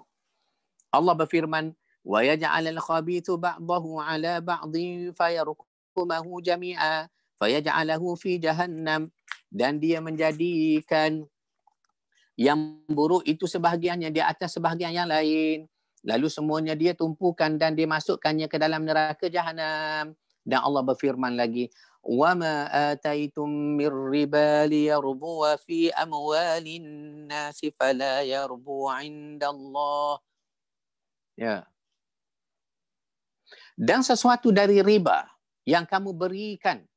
Allah berfirman, "Wa yaj'alul khabithu ba'dahu 'ala ba'dhin fayarkumahu jami'a fayaj'alahu fi jahannam." Dan dia menjadikan yang buruk itu sebahagiannya di atas sebahagian yang lain. Lalu semuanya dia tumpukan dan dimasukkannya ke dalam neraka Jahannam. Dan Allah berfirman lagi, "Wa ma ataitum mir riba liyarbu fi amwalin nasi fala yarbu 'inda Allah." Ya. Dan sesuatu dari riba yang kamu berikan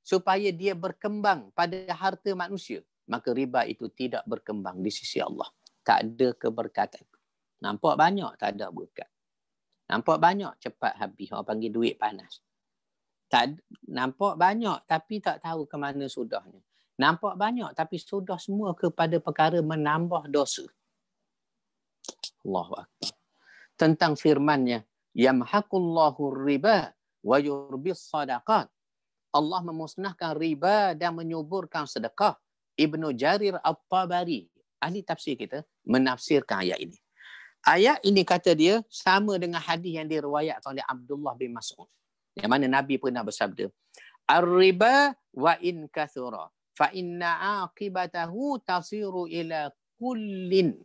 supaya dia berkembang pada harta manusia, maka riba itu tidak berkembang di sisi Allah. Tak ada keberkatan. Nampak banyak, tak ada berkat. Nampak banyak, cepat habis. Orang panggil duit panas. Nampak banyak, tapi tak tahu ke mana sudahnya. Nampak banyak, tapi sudah semua kepada perkara menambah dosa. Allahu Akbar. Tentang firmannya, "Yamhaqullahu riba wa yurbis sadaqat." Allah memusnahkan riba dan menyuburkan sedekah. Ibnu Jarir At-Tabari, ahli tafsir kita, menafsirkan ayat ini. Ayat ini kata dia sama dengan hadis yang diriwayatkan oleh Abdullah bin Mas'ud. Yang mana Nabi pernah bersabda, "Ar-riba wa in kathura fa inna aqibatahu tasiru ila kullin."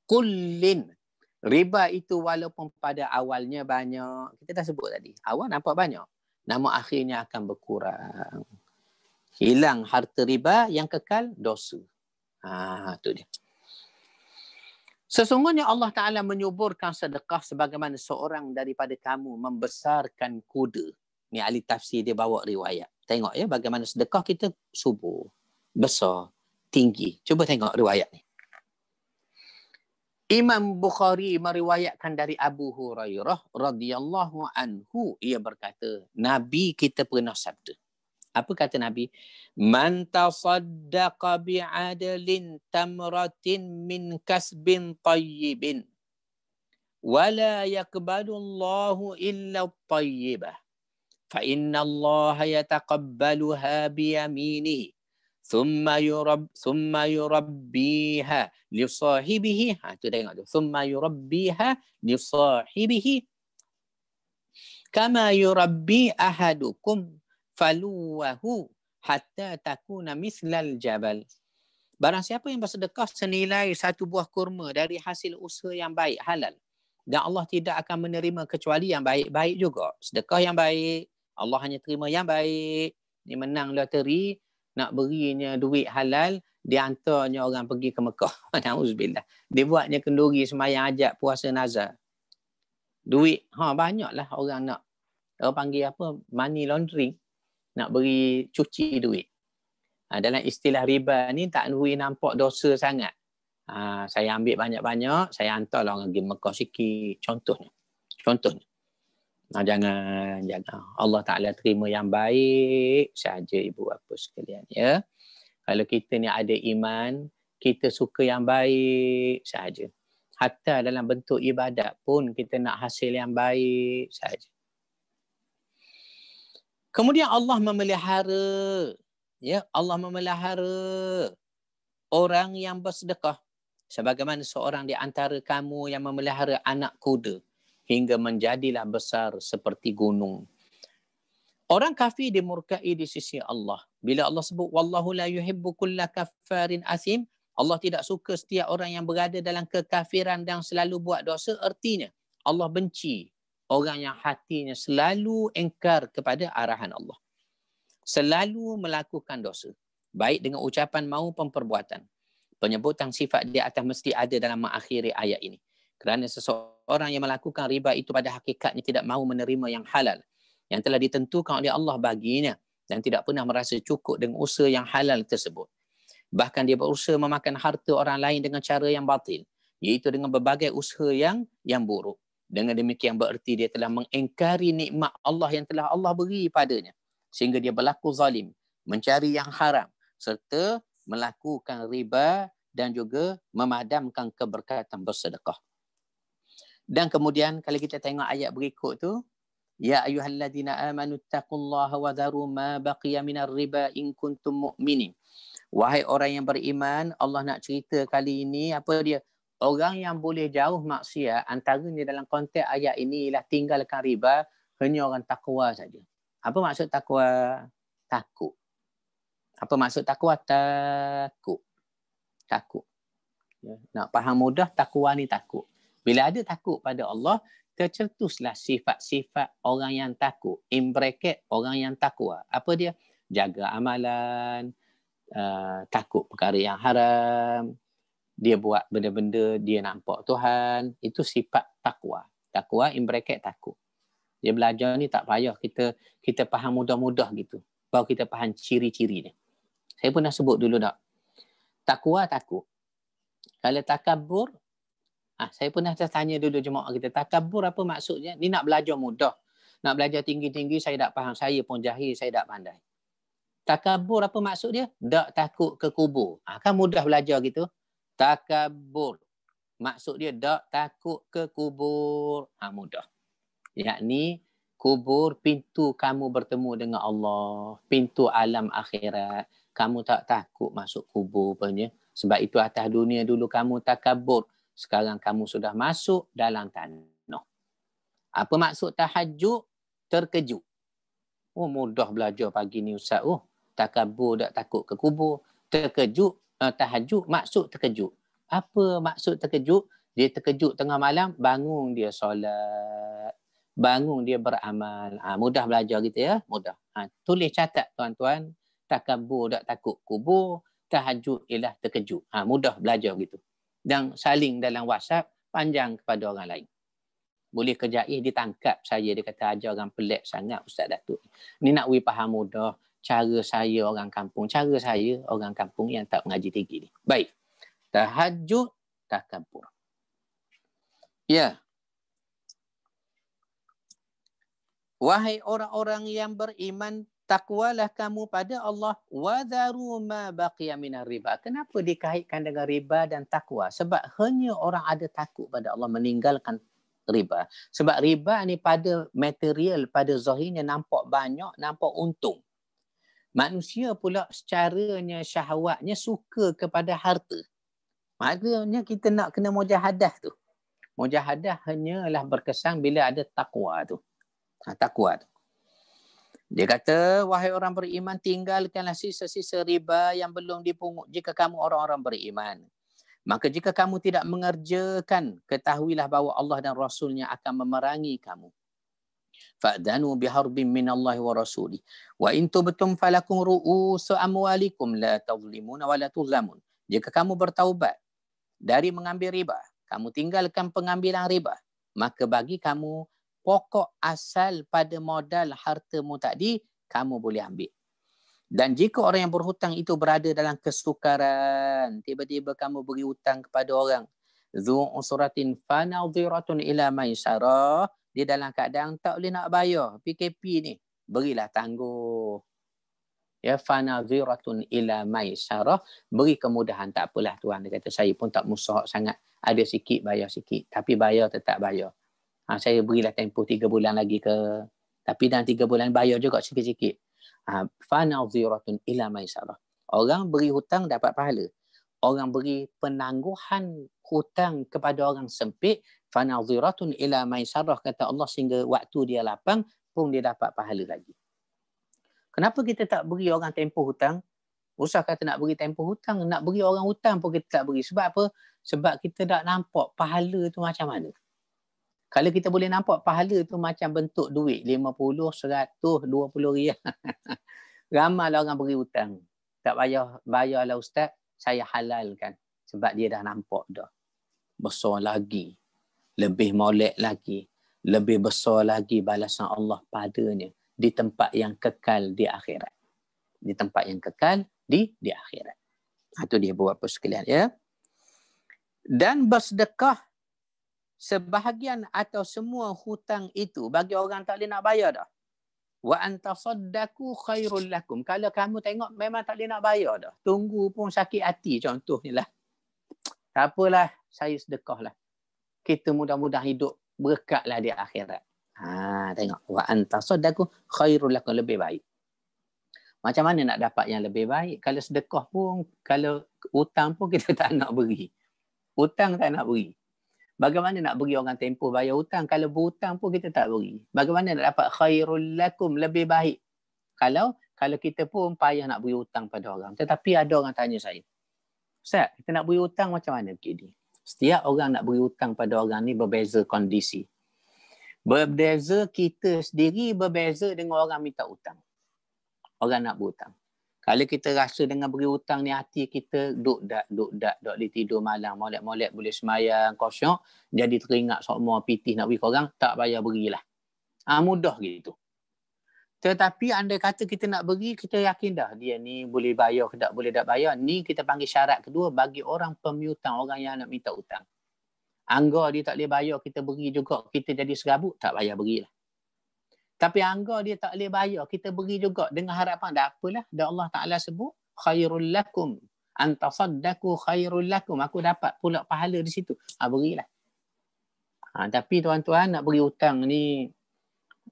Kullin. Riba itu walaupun pada awalnya banyak, kita dah sebut tadi, awal nampak banyak, namun akhirnya akan berkurang. Hilang harta riba, yang kekal dosa. Itu dia. Sesungguhnya Allah Ta'ala menyuburkan sedekah sebagaimana seorang daripada kamu membesarkan kuda. Ni ahli tafsir dia bawa riwayat. Tengok ya bagaimana sedekah kita subur, besar, tinggi. Cuba tengok riwayat ni. Imam Bukhari meriwayatkan dari Abu Hurairah radhiyallahu anhu, ia berkata, Nabi kita pernah sabda. Apa kata Nabi? Man tasaddaqa bi'adlin tamratin min kasbin tayyibin wala yaqbalu Allahu illa at-tayyibah fa inna Allah yataqabbaluha bi yaminihi thumma yurabbiha li sahibihi. Tu tengok tu. Thumma yurabbiha li sahibihi kama yurabbi ahadukum faluwahu hatta takuna mislal jabal. Barang siapa yang bersedekah senilai satu buah kurma dari hasil usaha yang baik, halal, dan Allah tidak akan menerima kecuali yang baik-baik juga. Sedekah yang baik, Allah hanya terima yang baik. Ni menang loteri, nak berinya duit halal, dia hantarnya orang pergi ke Mekah. Na'udzubillah. Dia buatnya kenduri semayang ajak puasa nazar. Duit, banyaklah orang nak. Orang panggil apa? Money laundering. Nak beri cuci duit. Dalam istilah riba ni tak boleh nampak dosa sangat. Saya ambil banyak-banyak, saya hantarlah orang pergi Mekah sikit. Contohnya. Jangan. Allah Ta'ala terima yang baik saja ibu bapa sekalian. Ya. Kalau kita ni ada iman, kita suka yang baik saja. Hatta dalam bentuk ibadat pun kita nak hasil yang baik saja. Kemudian Allah memelihara orang yang bersedekah sebagaimana seorang di antara kamu yang memelihara anak kuda hingga menjadilah besar seperti gunung. Orang kafir dimurkai di sisi Allah. Bila Allah sebut wallahu la yuhibbu kulla kaffarin asim, Allah tidak suka setiap orang yang berada dalam kekafiran dan selalu buat dosa. Artinya Allah benci orang yang hatinya selalu engkar kepada arahan Allah. Selalu melakukan dosa, baik dengan ucapan maupun perbuatan. Penyebutan sifat di atas mesti ada dalam mengakhiri ayat ini. Kerana seseorang yang melakukan riba itu pada hakikatnya tidak mahu menerima yang halal, yang telah ditentukan oleh Allah baginya, dan tidak pernah merasa cukup dengan usaha yang halal tersebut. Bahkan dia berusaha memakan harta orang lain dengan cara yang batil, iaitu dengan berbagai usaha yang buruk. Dengan demikian bererti dia telah mengingkari nikmat Allah yang telah Allah beri padanya, sehingga dia berlaku zalim, mencari yang haram, serta melakukan riba dan juga memadamkan keberkatan bersedekah. Dan kemudian kalau kita tengok ayat berikut tu, ya ayyuhalladzina amanu taqullaha wa dharu ma baqiya minar riba in kuntum mu'minin. Wahai orang yang beriman, Allah nak cerita kali ini apa dia? Orang yang boleh jauh maksiat, antaranya dalam konteks ayat ini ialah tinggalkan riba, hanya orang takwa saja. Apa maksud takwa? Takut. Apa maksud takwa? Takut. Ya. Nak faham mudah, takwa ni takut. Bila ada takut pada Allah, tercetuslah sifat-sifat orang yang takut. In bracket, orang yang takwa. Apa dia? Jaga amalan, takut perkara yang haram, dia buat benda-benda dia nampak Tuhan. Itu sifat takwa. Takwa in bracket takut. Dia belajar ni tak payah kita faham mudah-mudah gitu. Baru kita faham ciri-ciri ni. Saya pernah sebut dulu tak? Takwa takut. Kalau takabur, saya pernah tanya dulu jemaah kita, takabur apa maksudnya? Ni nak belajar mudah. Nak belajar tinggi-tinggi saya tak faham. Saya pun jahil, saya tak pandai. Takabur apa maksud dia? Tak takut ke kubur. Kan mudah belajar gitu. Takabur. Maksud dia tak takut ke kubur. Mudah. Yakni kubur pintu kamu bertemu dengan Allah. Pintu alam akhirat. Kamu tak takut masuk kubur punya. Sebab itu atas dunia dulu kamu takabur. Sekarang kamu sudah masuk dalam tanah. Apa maksud tahajud? Terkejut. Mudah belajar pagi ni Ustaz. Takabur tak takut ke kubur. Terkejut. Tahajud maksud terkejut. Apa maksud terkejut? Dia terkejut tengah malam, bangun dia solat. Bangun dia beramal. Mudah belajar gitu ya. Mudah. Tulis catat tuan-tuan. Takabur tak takut kubur. Tahajud ialah terkejut. Mudah belajar gitu. dan saling dalam WhatsApp panjang kepada orang lain. Boleh kejai ditangkap saya, dia kata ajar orang pelik sangat Ustaz Datuk. Ni nak faham mudah cara saya orang kampung, cara saya orang kampung yang tak mengaji tinggi ni. Baik. Tahajud takabur. Ya. Wahai orang-orang yang beriman, takwalah kamu pada Allah, wa dharu ma baqiya minar riba. Kenapa dikaitkan dengan riba dan takwa? Sebab hanya orang ada takut pada Allah meninggalkan riba. Sebab riba ni pada material, pada zahirnya nampak banyak, nampak untung. Manusia pula secaranya syahwatnya suka kepada harta. Maknanya kita nak kena mujahadah tu. Mujahadah hanyalah berkesan bila ada takwa tu. Takwa tu. Dia kata, wahai orang beriman, tinggalkanlah sisa-sisa riba yang belum dipungut jika kamu orang-orang beriman. Maka jika kamu tidak mengerjakan, ketahuilah bahawa Allah dan Rasulnya akan memerangi kamu. Fa'danu biharbin minallahi wa rasuli. Wa in tubtum falakum ru'usu amwalikum la tazlimuna wa la tuzlamun. Jika kamu bertaubat dari mengambil riba, kamu tinggalkan pengambilan riba, maka bagi kamu pokok asal pada modal hartamu tadi, kamu boleh ambil. Dan jika orang yang berhutang itu berada dalam kesukaran, tiba-tiba kamu beri hutang kepada orang, dzu usratin fanadhiratun ila maisarah, dia dalam keadaan tak boleh nak bayar, PKP ni, berilah tangguh. Ya, fanadhiratun ila maisarah, beri kemudahan, tak apalah tuan, dia kata saya pun tak musuh sangat, ada sikit bayar sikit, tapi bayar tetap bayar. Saya berilah tempoh 3 bulan lagi ke. Tapi dalam 3 bulan bayar juga sikit-sikit. Fanadhiratun ila maisarah. Orang beri hutang dapat pahala. Orang beri penangguhan hutang kepada orang sempit, fanadhiratun ila maisarah, kata Allah, sehingga waktu dia lapang pun dia dapat pahala lagi. Kenapa kita tak beri orang tempoh hutang? Usah kata nak beri tempoh hutang, nak beri orang hutang pun kita tak beri. Sebab apa? Sebab kita tak nampak pahala tu macam mana. Kalau kita boleh nampak pahala tu macam bentuk duit 50, 100, 20 riyal. Ramailah orang beri hutang. Tak bayarlah ustaz, saya halalkan. Sebab dia dah nampak dah. Besar lagi. Lebih molek lagi. Lebih besar lagi balasan Allah padanya. Di tempat yang kekal di akhirat. Di tempat yang kekal di akhirat. Itu dia buat apa sekalian ya. Dan bersedekah sebahagian atau semua hutang itu bagi orang tak boleh nak bayar dah. Wa antasaddaqu khairul lakum. Kalau kamu tengok memang tak boleh nak bayar dah. Tunggu pun sakit hati contohnya lah. Tak apalah, saya sedekah lah. Kita mudah-mudahan hidup berkatlah di akhirat. Tengok. Wa antasaddaqu khairul lakum, lebih baik. Macam mana nak dapat yang lebih baik? Kalau sedekah pun, kalau hutang pun kita tak nak beri. Hutang tak nak beri. Bagaimana nak beri orang tempoh bayar hutang? Kalau berhutang pun kita tak beri. Bagaimana nak dapat khairul lakum, lebih baik? Kalau kita pun payah nak beri hutang pada orang. Tetapi ada orang tanya saya, Ustaz, kita nak beri hutang macam mana begini? Setiap orang nak beri hutang pada orang ni berbeza kondisi. Berbeza kita sendiri, berbeza dengan orang minta hutang. Orang nak berhutang. Kalau kita rasa dengan beri hutang ni hati kita duk dak boleh tidur malam, molek-molek boleh semayang kosyok, jadi teringat semua pitih nak beri korang, tak payah berilah. Mudah gitu. Tetapi andai kata kita nak beri, kita yakin dah dia ni boleh bayar ke tak boleh tak bayar. Ni kita panggil syarat kedua bagi orang pemiutang, orang yang nak minta hutang. Anggar dia tak boleh bayar, kita beri juga, kita jadi serabut, tak payah berilah. Tapi anggar dia tak boleh bayar, kita beri juga dengan harapan, tak apalah, dah Allah Ta'ala sebut, khairul lakum, antasaddaqu khairul lakum, aku dapat pula pahala di situ. Berilah. Tapi tuan-tuan, nak beri hutang ni,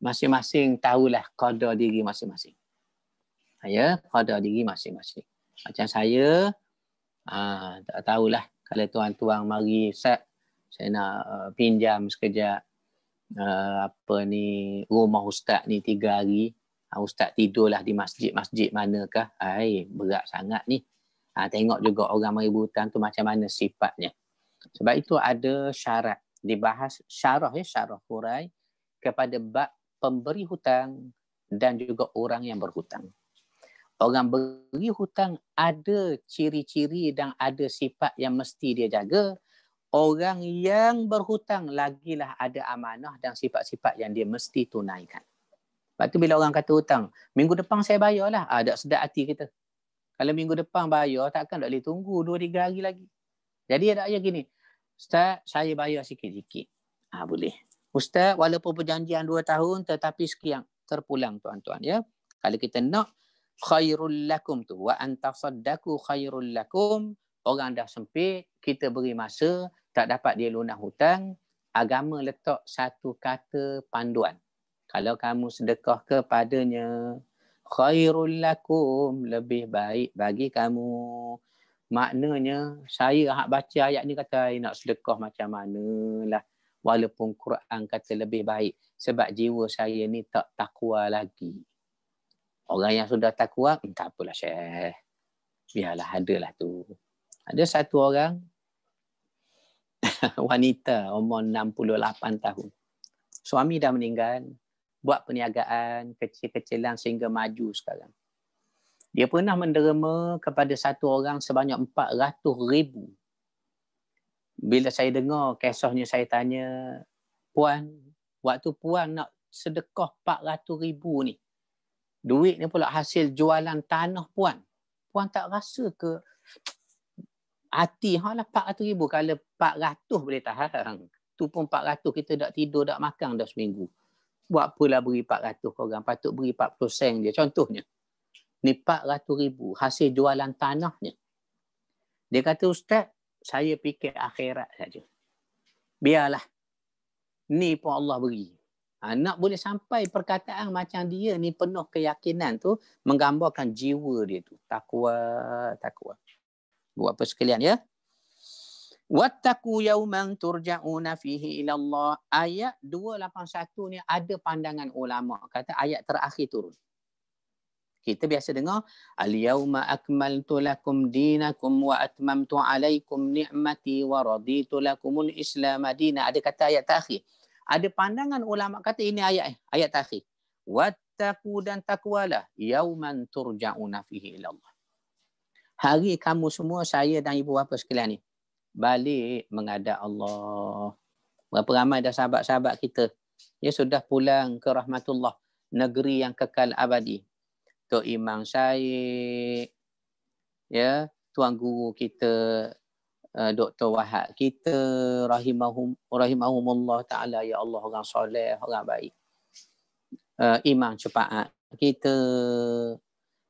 masing-masing tahulah qadar diri masing-masing. Ya, qadar diri masing-masing. Macam saya, tak tahulah, kalau tuan-tuan mari, Ustaz, saya nak pinjam sekejap, rumah ustaz ni 3 hari, ustaz tidurlah di masjid manakah, berat sangat ni. Tengok juga orang mari berhutang tu macam mana sifatnya. Sebab itu ada syarat dibahas, syarah hurai kepada bab pemberi hutang dan juga orang yang berhutang. Orang beri hutang ada ciri-ciri dan ada sifat yang mesti dia jaga. Orang yang berhutang lagilah ada amanah dan sifat-sifat yang dia mesti tunaikan. Lepas tu bila orang kata hutang, minggu depan saya bayarlah. Tak sedap hati kita. Kalau minggu depan bayar, takkan tak boleh tunggu 2-3 hari lagi. Jadi ada ayat gini, Ustaz, saya bayar sikit-sikit. Boleh. Ustaz, walaupun perjanjian 2 tahun, tetapi sekian terpulang tuan-tuan. Ya. Kalau kita nak, khairul lakum tu. Wa antasaddaku khairul lakum. Orang dah sempit, kita beri masa, tak dapat dia lunas hutang. Agama letak satu kata panduan. Kalau kamu sedekah kepadanya, khairul lakum, lebih baik bagi kamu. Maknanya, saya hak baca ayat ni kata, nak sedekah macam manalah. Walaupun Quran kata lebih baik. Sebab jiwa saya ni tak takwa lagi. Orang yang sudah takwa, tak apalah Syekh. Biarlah, adalah tu. Ada satu orang, wanita umur 68 tahun. Suami dah meninggal. Buat perniagaan kecil-kecilan sehingga maju sekarang. Dia pernah menderma kepada satu orang sebanyak 400,000. Bila saya dengar kisahnya, saya tanya, Puan, waktu Puan nak sedekah 400,000 ni, duit ni pula hasil jualan tanah Puan. Puan tak rasa ke hati, lah 400,000, kalau 400 boleh tahan. Tu pun 400 kita tak tidur, tak makan dah seminggu. Buat apalah beri 400 orang, patut beri 40 sen je. Contohnya, ni 400,000 hasil jualan tanahnya. Dia kata, Ustaz, saya fikir akhirat saja. Biarlah, ni pun Allah beri. Nak boleh sampai perkataan macam dia ni penuh keyakinan tu, menggambarkan jiwa dia tu. Takwa. Buat apa sekalian ya? Wattaqu yawman turja'una fihi ila Allah. Ayat 281 ni ada pandangan ulama. Kata ayat terakhir turun. Kita biasa dengar, al-yawma akmaltu lakum dinakum wa atmamtu alaikum ni'mati wa raditu lakumul islam madina. Ada kata ayat terakhir. Ada pandangan ulama kata ini ayat terakhir. Wattaqu, dan takwalah yawman turja'una fihi ila Allah. Hari kamu semua, saya dan ibu bapa sekalian ni, balik menghadap Allah. Berapa ramai dah sahabat-sahabat kita ya sudah pulang ke rahmatullah, negeri yang kekal abadi. Tok Imam Syed, ya, tuan guru kita, Dr. Wahab kita, rahimahumullah ta'ala, ya Allah, orang soleh, orang baik. Imam Cepaat kita,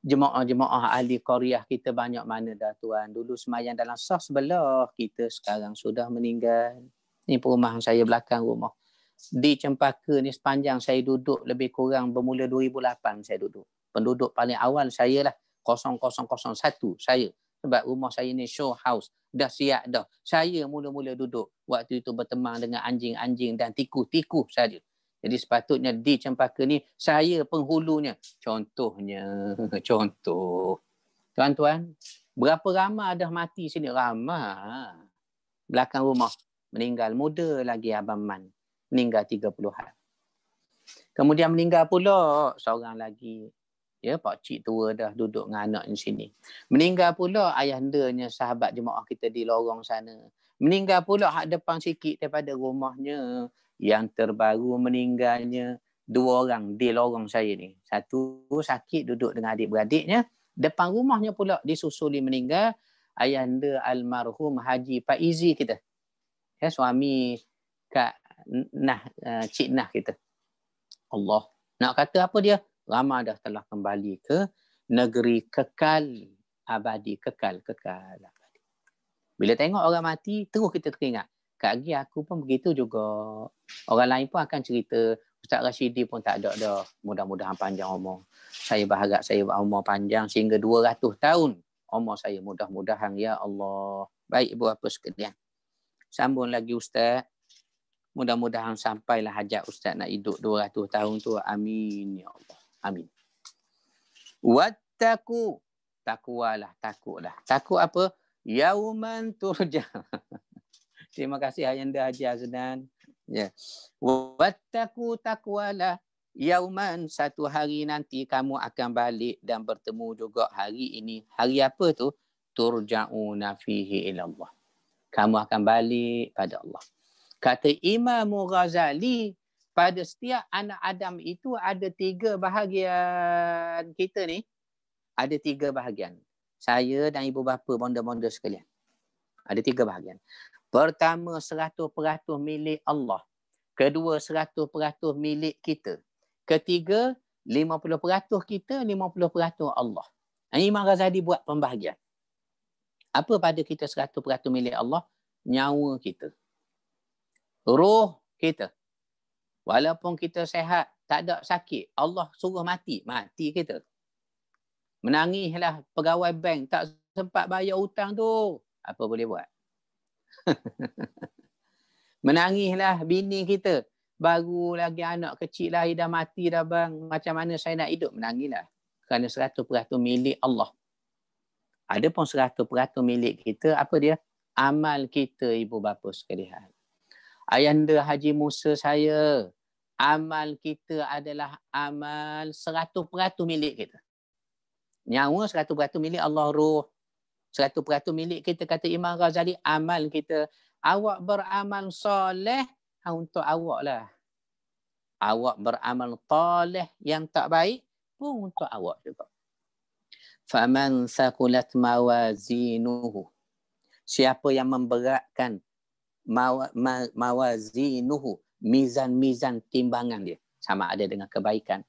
jemaah ahli Korea kita banyak mana dah tuan. Dulu semayang dalam sah sebelah kita, sekarang sudah meninggal. Ni perumahan saya, belakang rumah. Di Cempaka ni sepanjang saya duduk lebih kurang bermula 2008 saya duduk. Penduduk paling awal saya lah, 0001 saya. Sebab rumah saya ni show house. Dah siap dah. Saya mula-mula duduk. Waktu itu berteman dengan anjing-anjing dan tikus-tikus saja. Jadi sepatutnya di Cempaka ni saya penghulunya. Contohnya, contoh. Tuan-tuan, berapa ramai dah mati sini? Ramai. Belakang rumah meninggal. Muda lagi Abang Man. Meninggal 30-an. Kemudian meninggal pula seorang lagi. Ya, pak cik tua dah duduk dengan anak di sini. Meninggal pula ayahandanya sahabat jemaah kita di lorong sana. Meninggal pula hak depan sikit daripada rumahnya. Yang terbaru meninggalnya 2 orang di lorong saya ni. Satu sakit duduk dengan adik-beradiknya. Depan rumahnya pula disusuli meninggal ayahanda almarhum Haji Faizi kita. Ya, suami Kak Cik Nah kita. Allah. Nak kata apa dia? Ramai dah telah kembali ke negeri kekal abadi. Kekal abadi. Bila tengok orang mati, terus kita teringat. Kak Gi, aku pun begitu juga. Orang lain pun akan cerita. Ustaz Rashidi pun tak ada dah. Mudah-mudahan panjang umur. Saya berharap saya berumur panjang sehingga 200 tahun. Umur saya mudah-mudahan ya Allah. Baik ibu bapa sekalian. Sambung lagi Ustaz. Mudah-mudahan sampailah hajat Ustaz nak hidup 200 tahun tu. Amin ya Allah. Amin. Wattaqu. Takwalah, takutlah. Takut apa? Yauman turja. Terima kasih Ayanda Haji Aznan. Ya. Wattaqu, takwalah Yauman, satu hari nanti kamu akan balik dan bertemu juga hari ini. Hari apa tu? Turja'una fihi ilallah. Kamu akan balik pada Allah. Kata Imam Ghazali, pada setiap anak Adam itu ada 3 bahagian. Kita ni ada 3 bahagian. Saya dan ibu bapa, bonda-bonda sekalian. Ada 3 bahagian. Pertama, 100% milik Allah. Kedua, 100% milik kita. Ketiga, 50% kita, 50% Allah. Imam Ghazali buat pembahagian. Apa pada kita 100% milik Allah? Nyawa kita. Roh kita. Walaupun kita sihat, tak ada sakit, Allah suruh mati, mati kita. Menangislah pegawai bank, tak sempat bayar hutang tu. Apa boleh buat? Menangislah bini kita. Baru lagi anak kecil lahir dah mati dah bang. Macam mana saya nak hidup? Menangislah. Kerana 100% milik Allah. Ada pun 100% milik kita. Apa dia? Amal kita, ibu bapa sekalian. Ayahanda Haji Musa saya. Amal kita adalah amal 100% milik kita. Nyawa 100% milik Allah. Roh 100% milik kita. Kata Imam Ghazali, amal kita. Awak beramal soleh untuk awak lah. Awak beramal soleh yang tak baik pun untuk awak juga. Faman saqulat mawazinuhu. Siapa yang memberatkan mawazinuhu, mizan-mizan timbangan dia, sama ada dengan kebaikan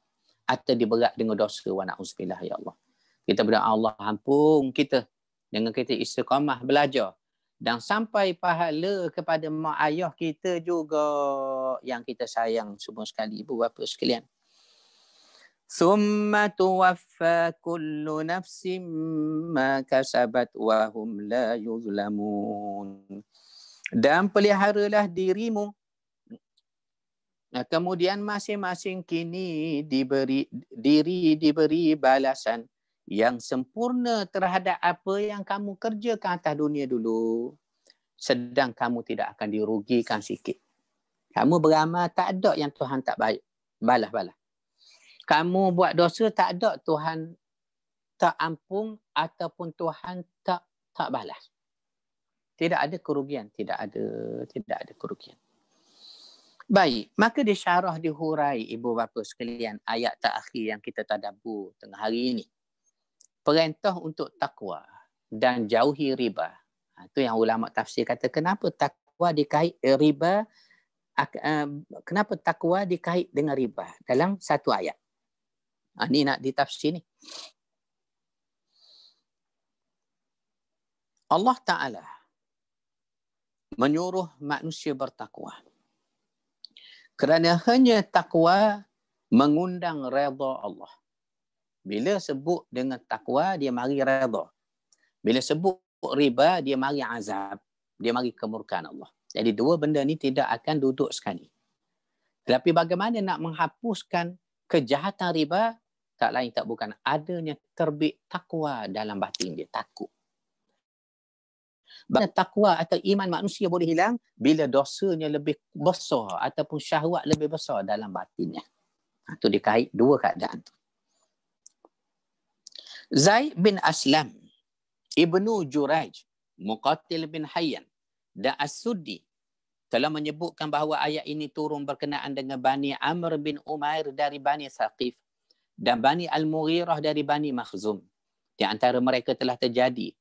atau diberat dengan dosa, wa na'udzubillah, ya Allah. Kita berdoa, Allah ampun kita dengan kita istiqamah belajar dan sampai pahala kepada mak ayah kita juga yang kita sayang semua sekali, ibu bapa sekalian. Summa tuwaffa kullu nafsin ma kasabat wa hum la yuzlamun. Dan peliharalah dirimu. Kemudian masing-masing kini diberi balasan yang sempurna terhadap apa yang kamu kerjakan atas dunia dulu. Sedang kamu tidak akan dirugikan sikit. Kamu beramal, tak ada yang Tuhan tak baik balas-balas. Kamu buat dosa, tak ada Tuhan tak ampun ataupun Tuhan tak balas. Tidak ada kerugian, tidak ada kerugian. Baik, maka disyarah dihurai ibu bapa sekalian ayat terakhir yang kita tadabbur tengah hari ini. Perintah untuk takwa dan jauhi riba. Itu yang ulama tafsir kata kenapa takwa dikait riba, kenapa takwa dikait dengan riba dalam satu ayat. Ini nak ditafsir ni. Allah Ta'ala menyuruh manusia bertakwa. Kerana hanya takwa mengundang redha Allah. Bila sebut dengan takwa, dia mari redha. Bila sebut riba, dia mari azab. Dia mari kemurkaan Allah. Jadi dua benda ni tidak akan duduk sekali. Tetapi bagaimana nak menghapuskan kejahatan riba? Tak lain tak bukan adanya terbit takwa dalam batin dia. Takut. Takwa atau iman manusia boleh hilang bila dosanya lebih besar ataupun syahwat lebih besar dalam batinnya. Itu dikait dua keadaan tu. Zaid bin Aslam, Ibnu Jurayj, Muqatil bin Hayyan dan As-Suddi telah menyebutkan bahawa ayat ini turun berkenaan dengan Bani Amr bin Umair dari Bani Thaqif dan Bani Al-Mughirah dari Bani Makhzum. Di antara mereka telah terjadi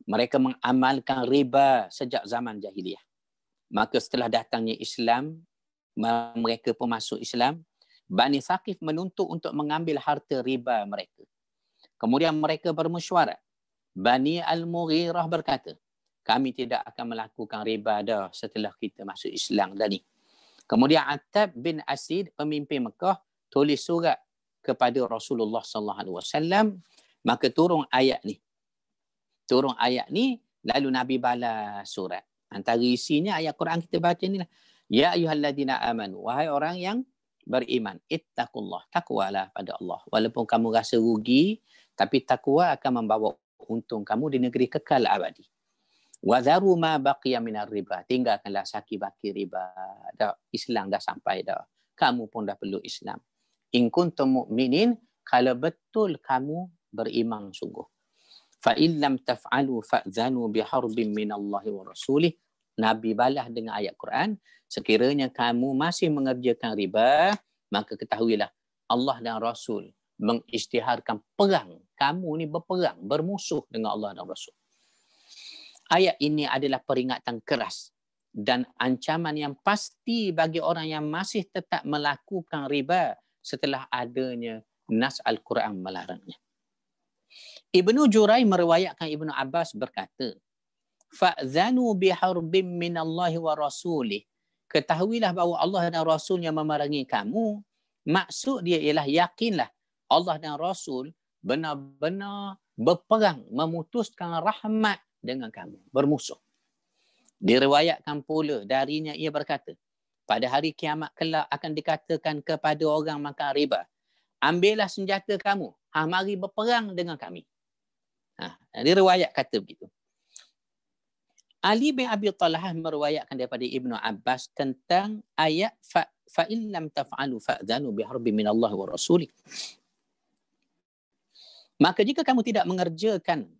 mereka mengamalkan riba sejak zaman jahiliyah. Maka setelah datangnya Islam, mereka pun masuk Islam, Bani Thaqif menuntut untuk mengambil harta riba mereka. Kemudian mereka bermesyuarat. Bani Al-Mughirah berkata, kami tidak akan melakukan riba dah setelah kita masuk Islam tadi. Kemudian Attab bin Asid, pemimpin Mekah, tulis surat kepada Rasulullah SAW. Maka turun ayat ni, lalu Nabi balas surat. Antara isinya ayat Quran kita baca ni lah. Ya ayyuhalladzina amanu, wahai orang yang beriman, ittaqullah, takwalah pada Allah. Walaupun kamu rasa rugi, tapi takwa akan membawa untung kamu di negeri kekal abadi. Wa dharu ma baqiya minar riba, tinggalkanlah saki baki riba. Dah Islam dah sampai dah. Kamu pun dah perlu Islam. In kuntum mu'minin, kalau betul kamu beriman sungguh. Fa in lam taf'alu fa'zanu biharbin minallahi wa rasulih. Nabi balas dengan ayat Quran, sekiranya kamu masih mengerjakan riba, maka ketahuilah Allah dan Rasul mengisytiharkan perang. Kamu ni berperang, bermusuh dengan Allah dan Rasul. Ayat ini adalah peringatan keras dan ancaman yang pasti bagi orang yang masih tetap melakukan riba setelah adanya nas Al-Quran melarangnya. Ibnu Jurai meriwayatkan Ibnu Abbas berkata, fa'zanu biharbin minallahi wa rasulih. Ketahuilah bahawa Allah dan Rasulnya memerangi kamu. Maksud dia ialah yakinlah Allah dan Rasul benar-benar berperang, memutuskan rahmat dengan kamu, bermusuh. Diriwayatkan pula darinya ia berkata, pada hari kiamat kelak akan dikatakan kepada orang makan riba, ambillah senjata kamu, mari berperang dengan kami. Diriwayat kata begitu. Ali bin Abi Talhah meriwayatkan daripada Ibnu Abbas tentang ayat fa in lam taf'alu fa'zanu biharbin minallahi wa rasulih. Maka jika kamu tidak mengerjakan,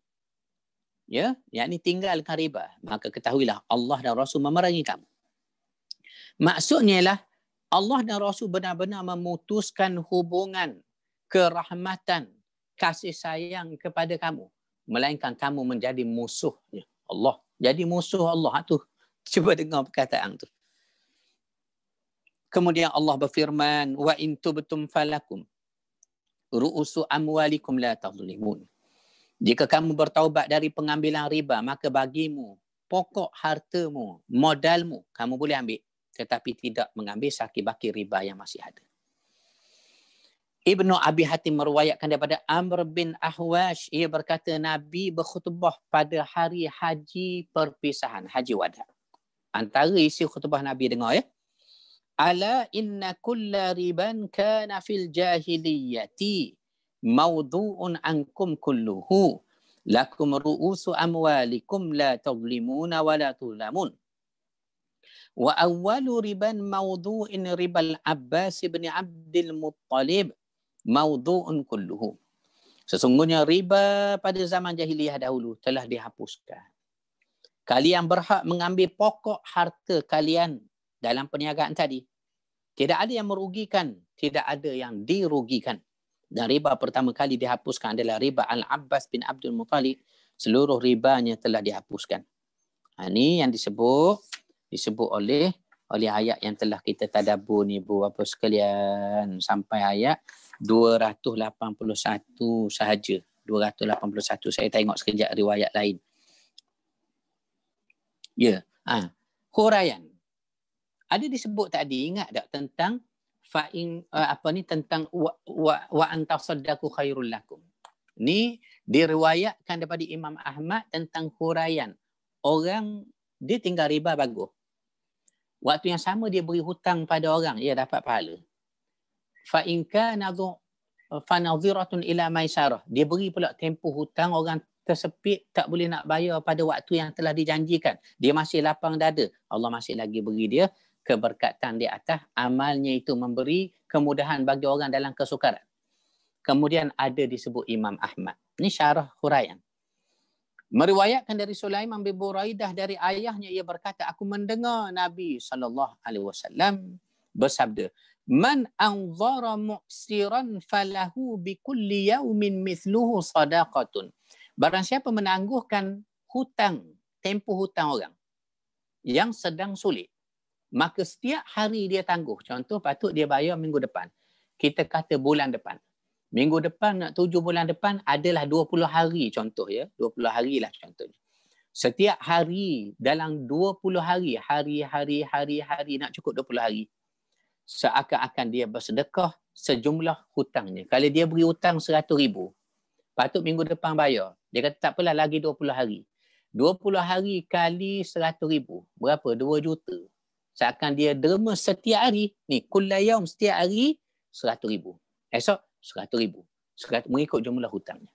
yakni tinggalkan riba, maka ketahuilah Allah dan Rasul memerangi kamu. Maksudnya ialah Allah dan Rasul benar-benar memutuskan hubungan kerahmatan, kasih sayang kepada kamu, melainkan kamu menjadi musuhnya Allah. Jadi musuh Allah tu. Cuba dengar perkataan tu. Kemudian Allah berfirman, wa in tubtum falakum ru'usu amwalikum la tadhlimun. Jika kamu bertaubat dari pengambilan riba, maka bagimu pokok hartamu, modalmu, kamu boleh ambil, tetapi tidak mengambil saki-baki riba yang masih ada. Ibnu Abi Hatim meriwayatkan daripada Amr bin Ahwash, ia berkata Nabi berkhutbah pada hari haji perpisahan, haji wada. Antara isi khutbah Nabi dengar ala inna kulla riban kana fil jahiliyati mawdu'un ankum kulluhu lakum ru'usu amwalikum la tadhlimuna wa la tulamun. Wa awwalu riban mawdu'in ribal Abbas bin Abdul Muttalib mawdu'un kulluhu. Sesungguhnya riba pada zaman jahiliyah dahulu telah dihapuskan. Kalian berhak mengambil pokok harta kalian dalam perniagaan tadi. Tidak ada yang merugikan, tidak ada yang dirugikan. Dan riba pertama kali dihapuskan adalah riba Al-Abbas bin Abdul Muttalib. Seluruh ribanya telah dihapuskan. Ini yang disebut oleh ayat yang telah kita tadabbur ni Bapak sekalian, sampai ayat 281 sahaja. 281. Saya tengok sekejap riwayat lain. Huraian. Ada disebut tadi, ingat tak tentang tentang wa antasaddaqu khairul lakum. Ni diriwayatkan daripada Imam Ahmad tentang huraian. Orang dia tinggal riba bagus. Waktu yang sama dia beri hutang pada orang, ia dapat pahala. Fa in kana fa nadhiratun ila maisarah. Dia beri pula tempoh hutang, orang tersepit tak boleh nak bayar pada waktu yang telah dijanjikan. Dia masih lapang dada. Allah masih lagi beri dia keberkatan di atas amalnya itu, memberi kemudahan bagi orang dalam kesukaran. Kemudian ada disebut Imam Ahmad. Ini syarah huraian. Meriwayatkan dari Sulaiman bin Buraidah dari ayahnya, ia berkata, aku mendengar Nabi SAW bersabda, man anzara mu'siran falahu bikulli yaumin mithluhu sadaqatun. Barang siapa menangguhkan hutang, tempoh hutang orang yang sedang sulit, maka setiap hari dia tangguh. Contoh, patut dia bayar minggu depan. Kita kata bulan depan. Minggu depan nak 7 bulan depan adalah 20 hari contoh 20 hari lah contohnya. Setiap hari dalam 20 hari, hari nak cukup 20 hari. Seakan-akan dia bersedekah sejumlah hutangnya. Kalau dia beri hutang 100,000, patut minggu depan bayar. Dia kata tak apalah, lagi 20 hari. 20 hari kali 100,000. Berapa? 2 juta. Seakan dia derma setiap hari. Ni, kulla yaum, setiap hari 100,000. Esok 100,000. Mengikut jumlah hutangnya.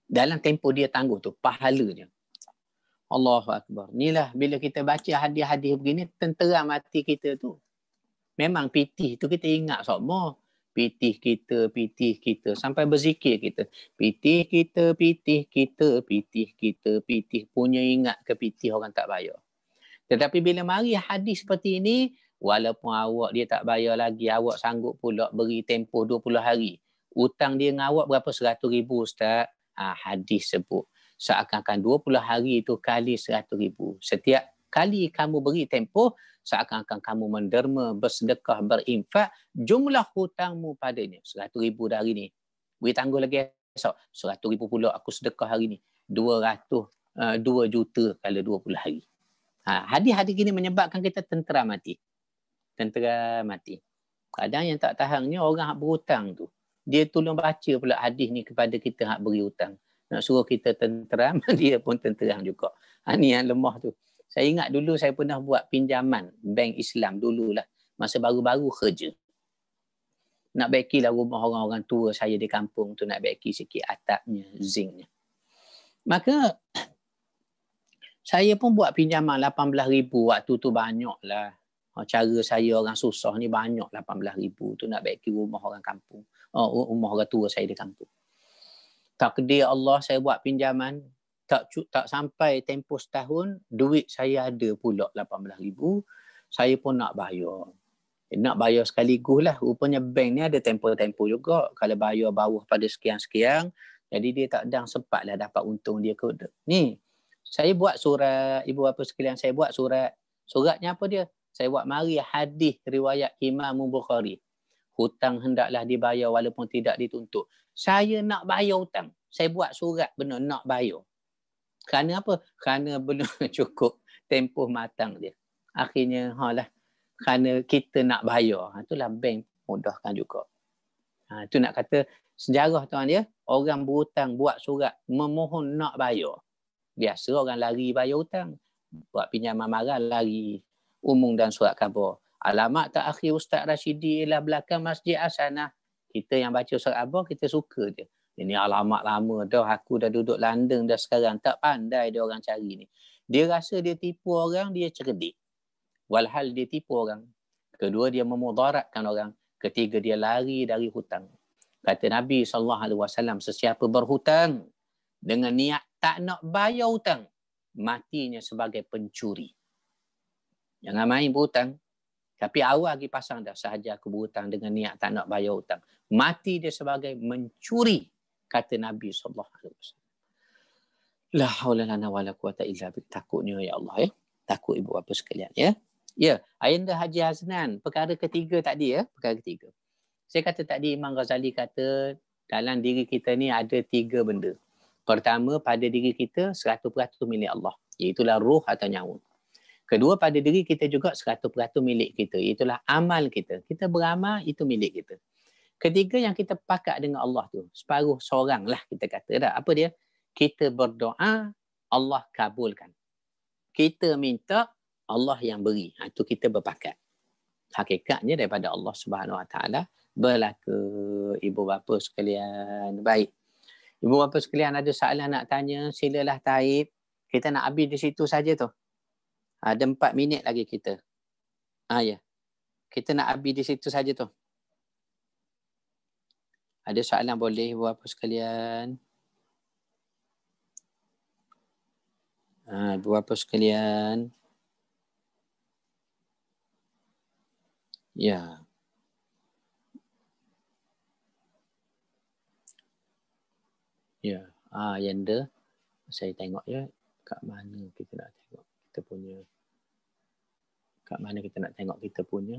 Dalam tempoh dia tangguh tu, pahalanya. Allahu Akbar. Inilah bila kita baca hadis-hadis begini, tenteram hati kita tu. Memang pitih tu kita ingat semua. pitih kita sampai berzikir kita. Pitih kita, pitih punya ingat ke pitih orang tak bayar. Tetapi bila mari hadis seperti ini, walaupun awak dia tak bayar lagi, awak sanggup pula beri tempoh 20 hari. Hutang dia dengan awak berapa? 100,000 Ustaz. Hadis sebut seakan-akan 20 hari itu kali 100,000. Setiap kali kamu beri tempoh, seakan-akan kamu menderma, bersedekah, berinfak, jumlah hutangmu padanya 100,000 dah hari ni. Beri tangguh lagi esok, 100,000 pula aku sedekah hari ni. 2 juta kali 20 hari. Hadis-hadis gini menyebabkan kita tentera mati. Tentera mati. Kadang yang tak tahannya orang hak berhutang tu. Dia tolong baca pula hadis ni kepada kita hak beri hutang. Nak suruh kita tenteram, dia pun tenteram juga. Ni yang lemah tu. Saya ingat dulu saya pernah buat pinjaman bank Islam dululah. Masa baru-baru kerja. Nak baikilah rumah orang-orang tua saya di kampung tu, nak baiki sikit atapnya, zinknya. Maka saya pun buat pinjaman 18,000 waktu tu banyak lah. Cara saya orang susah ni banyak 18,000 tu nak baiki rumah orang kampung. Rumah orang tua saya di kampung. Takdir Allah saya buat pinjaman. Tak sampai tempoh setahun, duit saya ada pula 18,000. Saya pun nak bayar. Nak bayar sekaligus lah. Rupanya bank ni ada tempoh-tempoh juga. Kalau bayar bawah pada sekian-sekian, jadi dia tak sedang sempat lah dapat untung dia ke. Ni, saya buat surat, ibu bapa sekalian, saya buat surat. Suratnya apa dia? Saya buat mari hadis riwayat Imam Bukhari. Hutang hendaklah dibayar walaupun tidak dituntut. Saya nak bayar hutang. Saya buat surat benar nak bayar. Kerana apa? Kerana belum cukup tempoh matang dia. Akhirnya, kerana kita nak bayar. Itulah bank mudahkan juga. Itu nak kata sejarah tuan dia, orang berhutang buat surat memohon nak bayar. Biasa orang lari bayar hutang. Buat pinjaman marah lari. Umum dan surat khabar. Alamat terakhir Ustaz Rashidi ialah belakang Masjid Hasanah. Kita yang baca surat khabar, kita suka je. Ini alamat lama dah. Aku dah duduk London dah sekarang. Tak pandai dia orang cari ni. Dia rasa dia tipu orang, dia cerdik. Walhal dia tipu orang. Kedua, dia memudaratkan orang. Ketiga, dia lari dari hutang. Kata Nabi SAW, sesiapa berhutang dengan niat tak nak bayar hutang, matinya sebagai pencuri. Jangan main berhutang. Tapi awal lagi pasang dah, sahaja aku berhutang dengan niat tak nak bayar hutang. Mati dia sebagai mencuri. Kata Nabi SAW. La haula lana wala quwata illa billah. Takutnya ya Allah ya. Takut ibu bapa sekalian ya. Ya, Ayanda Haji Haznan, perkara ketiga tadi ya, perkara ketiga. Saya kata tadi Imam Ghazali kata dalam diri kita ni ada 3 benda. Pertama, pada diri kita 100% milik Allah, iaitulah ruh atau nyawa. Kedua, pada diri kita juga 100% milik kita, iaitulah amal kita. Kita beramal, itu milik kita. Ketiga, yang kita pakat dengan Allah tu, separuh seorang lah kita kata dah. Apa dia? Kita berdoa, Allah kabulkan. Kita minta, Allah yang beri. Itu kita berpakat. Hakikatnya daripada Allah Subhanahu Wa Taala berlaku. Ibu bapa sekalian. Baik. Ibu bapa sekalian ada soalan nak tanya, silalah taib. Kita nak habis di situ saja tu. Ada 4 minit lagi kita. Ya. Kita nak habis di situ saja tu. Ada soalan boleh ibu bapa sekalian. Ibu bapa sekalian. Ya. Ya. Yanda. Saya tengok ya. Kat mana kita nak tengok kita punya. Kat mana kita nak tengok kita punya.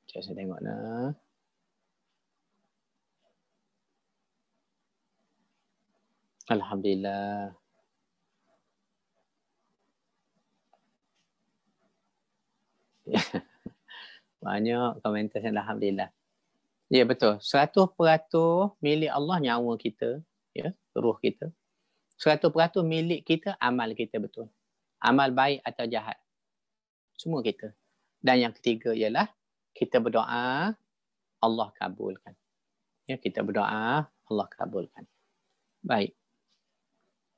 Sekejap saya tengok lah. Alhamdulillah. Banyak komentar. Alhamdulillah. Ya betul. 100% milik Allah nyawa kita. Ya, ruh kita. 100% milik kita amal kita betul. Amal baik atau jahat. Semua kita. Dan yang ketiga ialah kita berdoa, Allah kabulkan. Ya, kita berdoa, Allah kabulkan. Baik.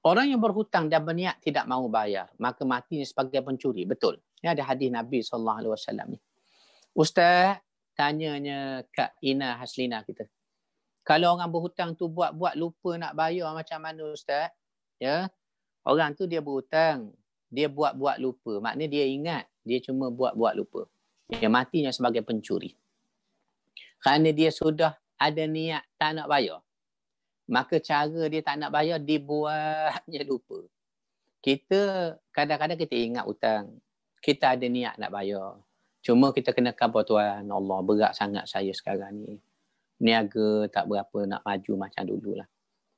Orang yang berhutang dan berniat tidak mahu bayar, maka matinya sebagai pencuri. Betul. Ini ada hadis Nabi SAW ni. Ustaz, tanyanya Kak Ina Haslina kita. Kalau orang berhutang tu buat-buat lupa nak bayar macam mana Ustaz? Ya, orang tu dia berhutang, dia buat-buat lupa. Maknanya dia ingat, dia cuma buat-buat lupa. Dia matinya sebagai pencuri. Kerana dia sudah ada niat tak nak bayar. Maka cara dia tak nak bayar, dibuatnya lupa. Kita kadang-kadang kita ingat hutang. Kita ada niat nak bayar. Cuma kita kena khabar Tuhan, Allah berat sangat saya sekarang ni. Niaga tak berapa nak maju macam dululah.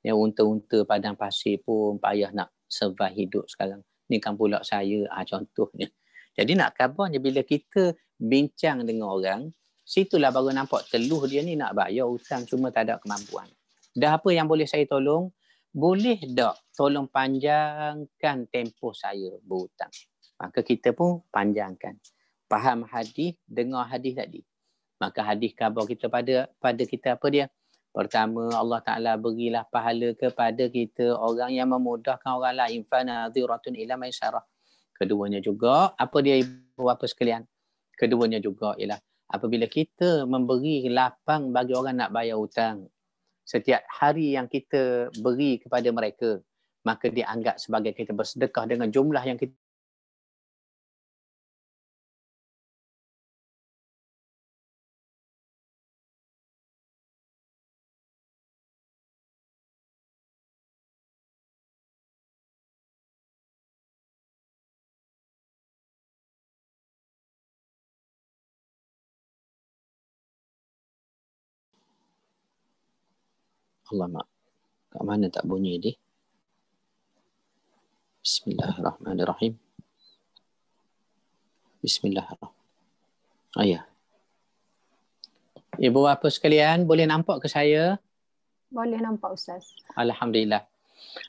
Ya, unta-unta padang pasir pun payah nak survive hidup sekarang. Ni kan pula saya, contohnya. Jadi nak khabarnya bila kita bincang dengan orang, situlah baru nampak teluh dia ni nak bayar hutang cuma tak ada kemampuan. Dah apa yang boleh saya tolong? Boleh tak tolong panjangkan tempoh saya berhutang? Maka kita pun panjangkan. Faham hadis, dengar hadis tadi. Maka hadis khabar kita pada kita apa dia? Pertama, Allah Ta'ala berilah pahala kepada kita orang yang memudahkan orang lain. Fanadhiratun ila maisarah. Keduanya juga, apa dia ibu bapa sekalian? Keduanya juga ialah apabila kita memberi lapang bagi orang nak bayar hutang, setiap hari yang kita beri kepada mereka, maka dianggap sebagai kita bersedekah dengan jumlah yang kita Allah mak. Kat mana tak bunyi dia? Bismillahirrahmanirrahim. Bismillahirrahmanirrahim. Ya. Ibu bapa sekalian, boleh nampak ke saya?
Boleh nampak Ustaz.
Alhamdulillah.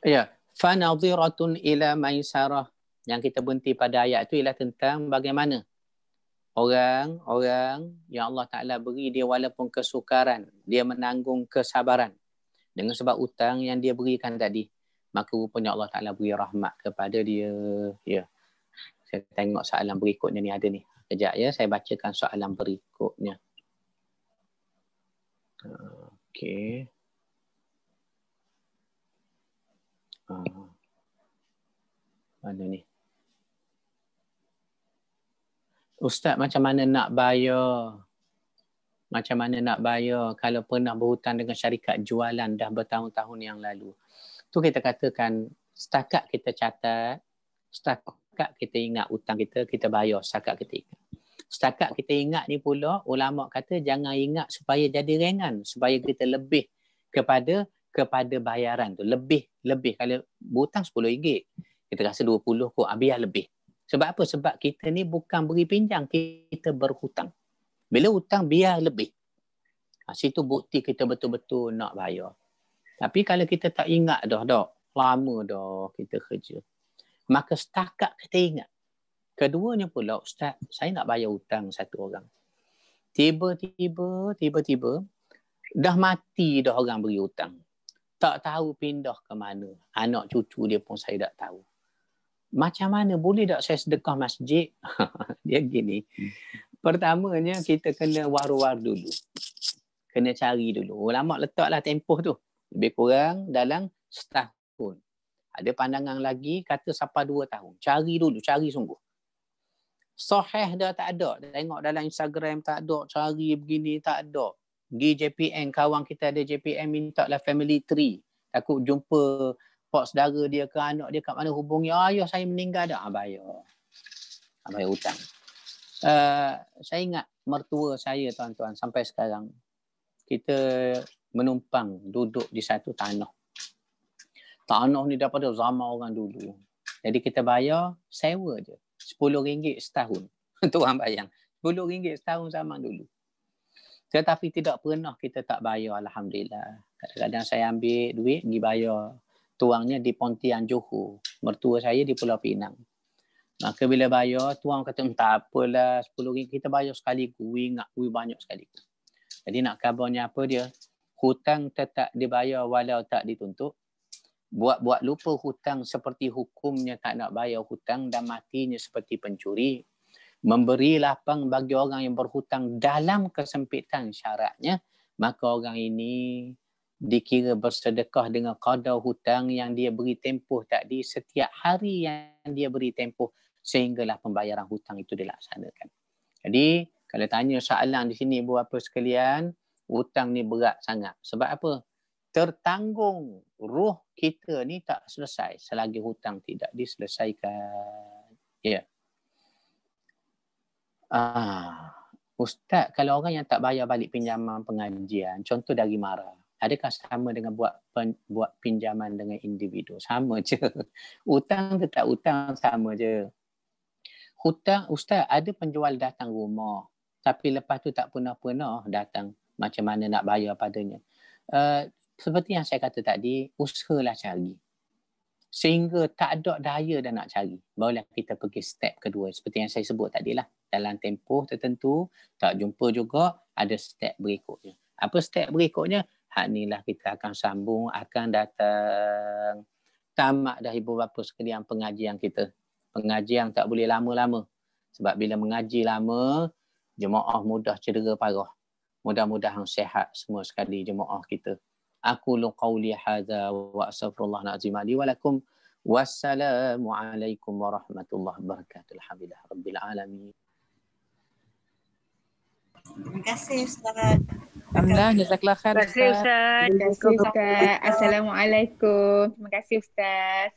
Ya. Fanadhiratun ila maisarah. Yang kita berhenti pada ayat itu ialah tentang bagaimana orang yang Allah Ta'ala beri dia walaupun kesukaran, dia menanggung kesabaran dengan sebab hutang yang dia berikan tadi, maka rupanya Allah Ta'ala beri rahmat kepada dia. Ya. Saya tengok soalan berikutnya ni ada ni. Kejap ya, saya bacakan soalan berikutnya. Okey. Mana ni? Ustaz, macam mana nak bayar? Macam mana nak bayar kalau pernah berhutang dengan syarikat jualan dah bertahun-tahun yang lalu? Tu kita katakan setakat kita catat, setakat kita ingat hutang kita bayar setakat kita ingat. Setakat kita ingat ni pula, ulama kata jangan ingat supaya jadi ringan, supaya kita lebih kepada bayaran tu. Lebih. Kalau berhutang RM10, kita rasa 20 kok, biar lebih. Sebab apa? Sebab kita ni bukan beri pinjam, kita berhutang. Bila hutang, biar lebih. Situ bukti kita betul-betul nak bayar. Tapi kalau kita tak ingat dah, lama dah kita kerja, maka setakat kita ingat. Keduanya pula, Ustaz, saya nak bayar hutang satu orang. Tiba-tiba, dah mati dah orang beri hutang. Tak tahu pindah ke mana. Anak cucu dia pun saya tak tahu. Macam mana? Boleh tak saya sedekah masjid? Dia gini. Pertamanya kita kena war-war dulu. Kena cari dulu. Ulama letaklah tempoh tu. Lebih kurang dalam setahun. Ada pandangan lagi kata sampai 2 tahun. Cari dulu, cari sungguh. Sahih dah tak ada. Tengok dalam Instagram tak ada. Cari begini tak ada. Di JPN, kawan kita ada JPN minta lah family tree. Takut jumpa pak saudara dia ke anak dia kat mana, hubungi. Ayah saya meninggal dah. Bayar hutang. Saya ingat mertua saya tuan-tuan sampai sekarang. Kita menumpang duduk di satu tanah. Tanah ni daripada zaman orang dulu. Jadi kita bayar sewa je. RM10 setahun. Tuan bayang. RM10 setahun zaman dulu. Tetapi tidak pernah kita tak bayar, Alhamdulillah. Kadang-kadang saya ambil duit, pergi bayar. Tuangnya di Pontian, Johor. Mertua saya di Pulau Pinang. Maka bila bayar, tuang kata, tak apalah, RM10 kita bayar sekali. Ingat, banyak sekali. Jadi nak kabarnya apa dia? Hutang tetap dibayar walau tak dituntut. buat-buat lupa hutang seperti hukumnya tak nak bayar hutang dan matinya seperti pencuri. Memberi lapang bagi orang yang berhutang dalam kesempitan syaratnya, maka orang ini dikira bersedekah dengan qada hutang yang dia beri tempoh tadi setiap hari yang dia beri tempoh sehinggalah pembayaran hutang itu dilaksanakan. Jadi, kalau tanya soalan di sini ibu bapa sekalian, hutang ni berat sangat. Sebab apa? Tertanggung ruh kita ni tak selesai selagi hutang tidak diselesaikan. Ya. Ustaz, kalau orang yang tak bayar balik pinjaman pengajian, contoh dari mara, adakah sama dengan buat pinjaman dengan individu? Sama je. Hutang tetap hutang, sama je. Hutang, Ustaz, ada penjual datang rumah, tapi lepas tu tak pernah datang. Macam mana nak bayar padanya? Seperti yang saya kata tadi, usahalah cari. Sehingga tak ada daya dah nak cari. Barulah kita pergi step kedua. Seperti yang saya sebut tadi lah. Dalam tempoh tertentu, tak jumpa juga, ada step berikutnya. Apa step berikutnya? Hak inilah kita akan sambung, akan datang. Tamat dah ibu bapa sekalian pengajian kita. Pengajian tak boleh lama-lama. Sebab bila mengaji lama, jemaah mudah cedera parah. Mudah-mudahan sehat semua sekali jemaah kita. Aqulu qawli hadza wa astaghfirullahal azim li wa lakum. Wassalamualaikum warahmatullahi wabarakatuh. Alhamdulillah rabbil alamin.
Terima kasih Ustaz.
Alhamdulillah, jazakallah khair
Terima kasih
Ustaz.
Ustaz.
Terima kasih Ustaz. Assalamualaikum. Terima kasih Ustaz.